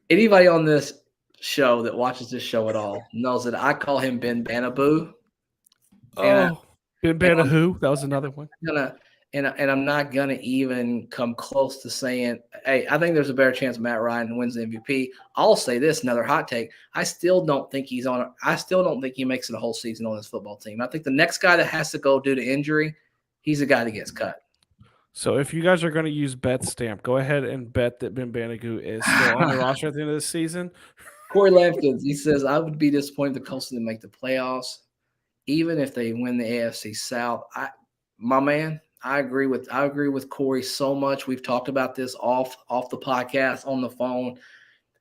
[SPEAKER 2] anybody on this show that watches this show at all knows that I call him Ben Banaboo.
[SPEAKER 1] Oh, Ben Banahoo. That was another one.
[SPEAKER 2] And I'm not gonna even come close to saying, hey, I think there's a better chance Matt Ryan wins the MVP. I'll say this, another hot take. I still don't think he makes it a whole season on this football team. I think the next guy that has to go due to injury, he's the guy that gets cut.
[SPEAKER 1] So if you guys are going to use bet stamp, go ahead and bet that Ben Banagoo is still on the roster at the end of the season.
[SPEAKER 2] Corey Lampkins, he says, I would be disappointed if the Colts didn't make the playoffs. even if they win the AFC South, I agree with Corey so much. We've talked about this off the podcast, on the phone.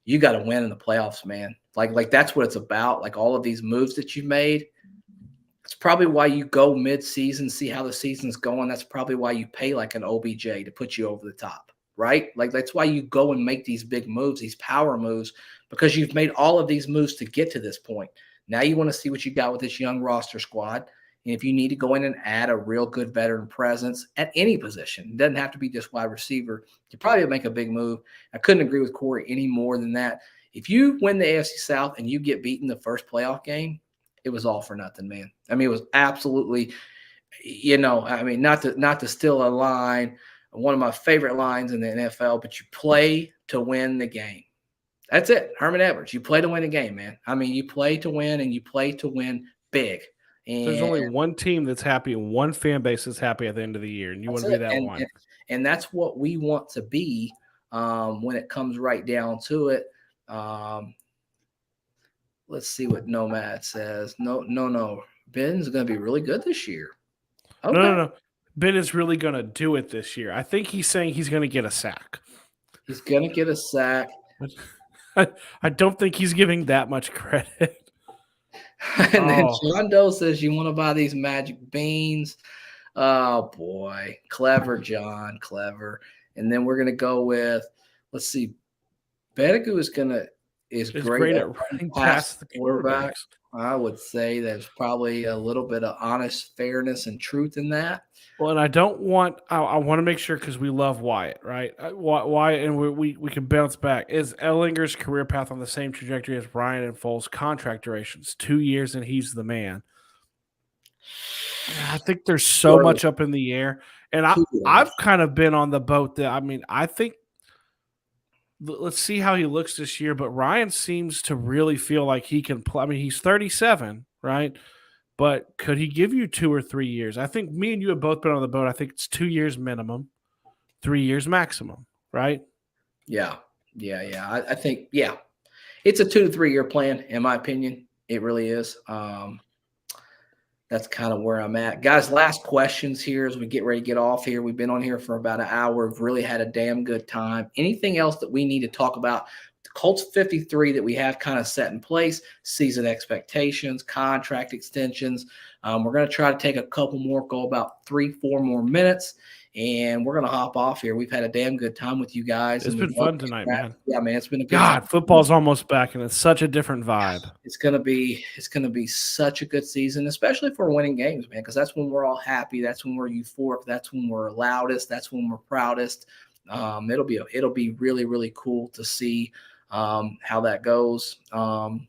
[SPEAKER 2] You got to win in the playoffs, man. Like that's what it's about. Like all of these moves that you've made. It's probably why you go mid-season, see how the season's going. That's probably why you pay like an OBJ to put you over the top, right? Like that's why you go and make these big moves, these power moves, because you've made all of these moves to get to this point. Now you want to see what you got with this young roster squad. And if you need to go in and add a real good veteran presence at any position, it doesn't have to be just wide receiver, you probably make a big move. I couldn't agree with Corey any more than that. If you win the AFC South and you get beaten the first playoff game, it was all for nothing, man. I mean, it was absolutely, not to steal a line, one of my favorite lines in the NFL, but you play to win the game. That's it. Herman Edwards, you play to win a game, man. I mean, you play to win, and you play to win big. And
[SPEAKER 1] there's only one team that's happy and one fan base that's happy at the end of the year, and you want to be that one.
[SPEAKER 2] And that's what we want to be when it comes right down to it. Let's see what Nomad says. No. Ben's going to be really good this year.
[SPEAKER 1] Okay. No. Ben is really going to do it this year. I think he's saying he's going to get a sack.
[SPEAKER 2] He's going to get a sack.
[SPEAKER 1] I don't think he's giving that much credit.
[SPEAKER 2] And then John Doe says, you want to buy these magic beans? Oh, boy. Clever, John. Clever. And then we're going to go with, let's see, Bettigu is great at running past the quarterback. I would say there's probably a little bit of honest fairness and truth in that.
[SPEAKER 1] Well, and I want to make sure, because we love Wyatt, right? Wyatt, and we can bounce back. Is Ellinger's career path on the same trajectory as Ryan and Foles' contract durations? 2 years and he's the man. I think there's so much up in the air. And I've kind of been on the boat that, I think, let's see how he looks this year. But Ryan seems to really feel like he can play. He's 37, right? But could he give you 2 or 3 years? I think me and you have both been on the boat. I think it's 2 years minimum, 3 years maximum, right?
[SPEAKER 2] Yeah. I think, it's a 2 to 3 year plan, in my opinion. It really is. That's kind of where I'm at. Guys, last questions here as we get ready to get off here. We've been on here for about an hour. We've really had a damn good time. Anything else that we need to talk about? The Colts 53 that we have kind of set in place, season expectations, contract extensions. We're going to try to take a couple more, go about 3-4 more minutes, and we're going to hop off here. We've had a damn good time with you guys.
[SPEAKER 1] It's been fun tonight, man.
[SPEAKER 2] Yeah, man, it's been a good
[SPEAKER 1] time. Football's almost back, and it's such a different vibe.
[SPEAKER 2] It's gonna be such a good season, especially for winning games, man, because that's when we're all happy. That's when we're euphoric. That's when we're loudest. That's when we're proudest. It'll be really, really cool to see how that goes. And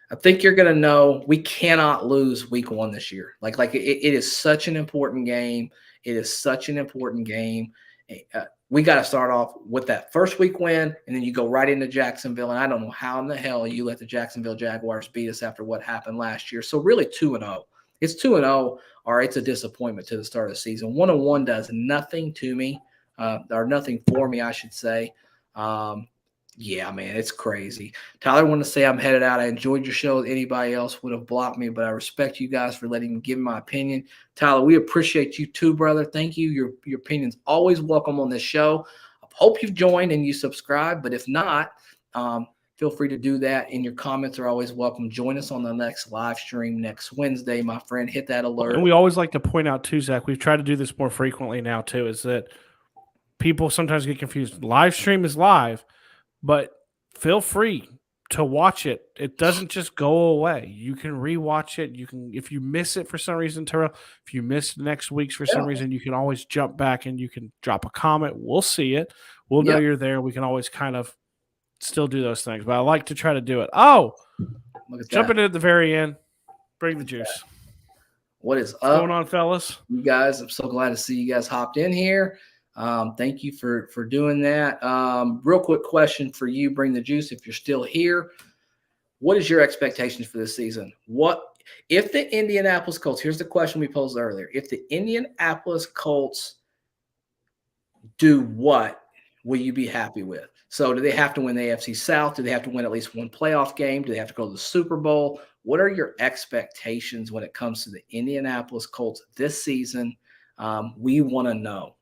[SPEAKER 2] I think you're going to know we cannot lose week 1 this year. Like it is such an important game. It is such an important game. We got to start off with that first week win, and then you go right into Jacksonville. And I don't know how in the hell you let the Jacksonville Jaguars beat us after what happened last year. So really 2-0. It's 2-0, or it's a disappointment to the start of the season. 1-1 does nothing to me, or nothing for me, I should say. Yeah, man, it's crazy. Tyler wanted to say I'm headed out. I enjoyed your show. Anybody else would have blocked me, but I respect you guys for letting me give my opinion. Tyler, we appreciate you too, brother. Thank you. Your opinion's always welcome on this show. I hope you've joined and you subscribe, but if not, feel free to do that, and your comments are always welcome. Join us on the next live stream next Wednesday, my friend. Hit that alert.
[SPEAKER 1] And we always like to point out too, Zach, we've tried to do this more frequently now too, is that people sometimes get confused. Live stream is live, but feel free to watch it. It doesn't just go away. You can rewatch it. You can, if you miss it for some reason, Terrell, if you miss next week's for some reason, you can always jump back and you can drop a comment. We'll see it. We'll know you're there. We can always kind of still do those things, but I like to try to do it. Oh, jumping in at the very end. Bring the juice.
[SPEAKER 2] What is
[SPEAKER 1] What's going on, fellas?
[SPEAKER 2] You guys, I'm so glad to see you guys hopped in here. Thank you for doing that. Real quick question for you, Bring the Juice, if you're still here. What is your expectations for this season? What if the Indianapolis Colts, here's the question we posed earlier. If the Indianapolis Colts do what will you be happy with? So do they have to win the AFC South? Do they have to win at least one playoff game? Do they have to go to the Super Bowl? What are your expectations when it comes to the Indianapolis Colts this season? We want to know.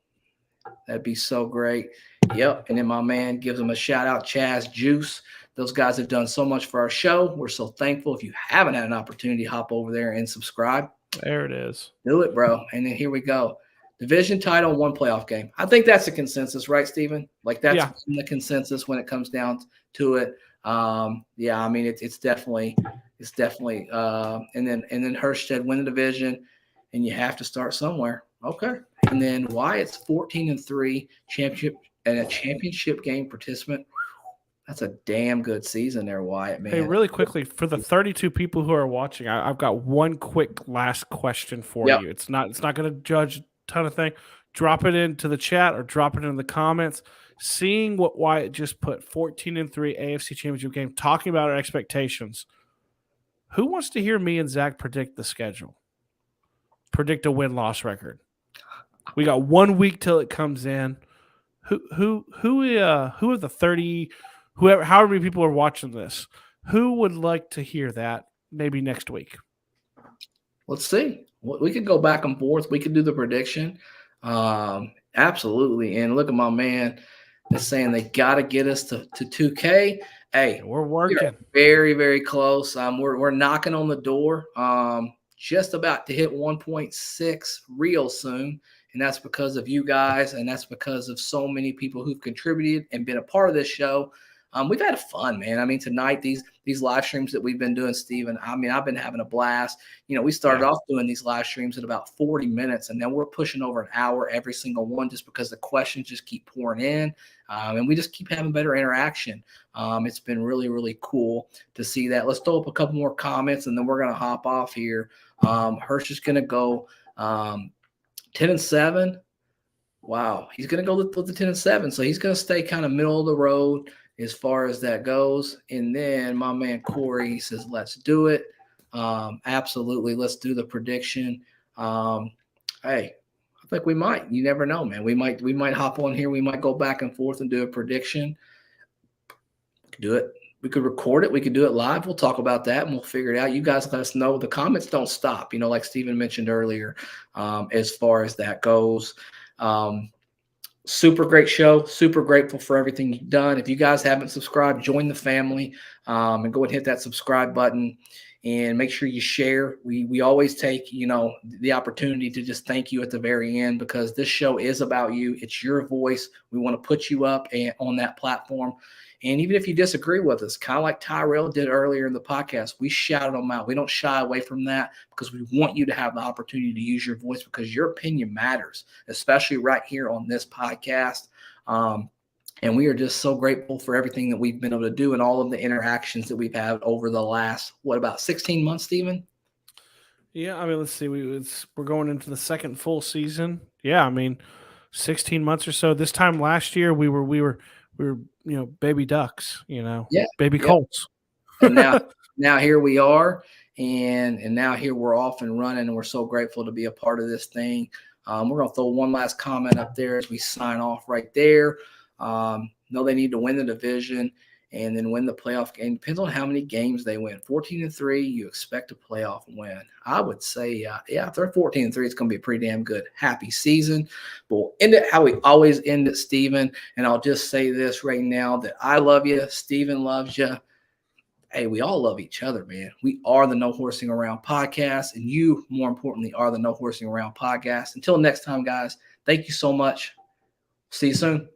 [SPEAKER 2] That'd be so great. Yep. And then my man gives them a shout out, Chaz Juice. Those guys have done so much for our show. We're so thankful. If you haven't had an opportunity, hop over there and subscribe.
[SPEAKER 1] There it is.
[SPEAKER 2] Do it, bro. And then here we go. Division title, one playoff game. I think that's the consensus, right, Steven? Like that's the consensus when it comes down to it. Yeah, I mean it's definitely and then Hurstead win the division, and you have to start somewhere. Okay. And then Wyatt's 14-3 championship and a championship game participant. That's a damn good season there, Wyatt, man.
[SPEAKER 1] Hey, really quickly, for the 32 people who are watching, I've got one quick last question for you. It's not going to judge a ton of things. Drop it into the chat or drop it in the comments. Seeing what Wyatt just put, 14-3 AFC Championship game, talking about our expectations. Who wants to hear me and Zach predict the schedule? Predict a win-loss record. We got 1 week till it comes in. Who are the 30? However many people are watching this, who would like to hear that maybe next week?
[SPEAKER 2] Let's see. We could go back and forth. We could do the prediction. Absolutely. And look at my man that's saying they got to get us to 2K. Hey,
[SPEAKER 1] we're working.
[SPEAKER 2] We're very, very close. We're knocking on the door. Just about to hit 1.6 real soon. And that's because of you guys. And that's because of so many people who've contributed and been a part of this show. We've had fun, man. I mean, tonight, these live streams that we've been doing, Steven, I mean, I've been having a blast. You know, we started off doing these live streams at about 40 minutes, and then we're pushing over an hour every single one just because the questions just keep pouring in, and we just keep having better interaction. It's been really, really cool to see that. Let's throw up a couple more comments, and then we're going to hop off here. Hirsch is going to go 10-7. Wow. He's going to go with the 10-7, so he's going to stay kind of middle of the road as far as that goes. And then my man Corey says, let's do it. Absolutely. Let's do the prediction. Hey, I think we might. You never know, man. We might hop on here. We might go back and forth and do a prediction. We could do it. We could record it. We could do it live. We'll talk about that and we'll figure it out. You guys let us know. The comments don't stop, you know, like Steven mentioned earlier, as far as that goes. Super great show. Super grateful for everything you've done. If you guys haven't subscribed, join the family and go and hit that subscribe button and make sure you share. We always take, you know, the opportunity to just thank you at the very end because this show is about you. It's your voice. We want to put you up on that platform. And even if you disagree with us, kind of like Tyrell did earlier in the podcast, we shouted them out. We don't shy away from that because we want you to have the opportunity to use your voice because your opinion matters, especially right here on this podcast. And we are just so grateful for everything that we've been able to do and all of the interactions that we've had over the last, about 16 months, Steven?
[SPEAKER 1] Yeah, I mean, let's see. We're going into the second full season. Yeah, I mean, 16 months or so. This time last year, we were you know, baby ducks, you know, baby Colts.
[SPEAKER 2] And now here we are, and now here we're off and running, and we're so grateful to be a part of this thing. We're going to throw one last comment up there as we sign off right there. No, they need to win the division and then win the playoff game. Depends on how many games they win. 14-3, you expect a playoff win. I would say, if they're 14-3, it's going to be a pretty damn good, happy season. But we'll end it how we always end it, Steven. And I'll just say this right now, that I love you. Steven loves you. Hey, we all love each other, man. We are the No Horsing Around podcast, and you, more importantly, are the No Horsing Around podcast. Until next time, guys, thank you so much. See you soon.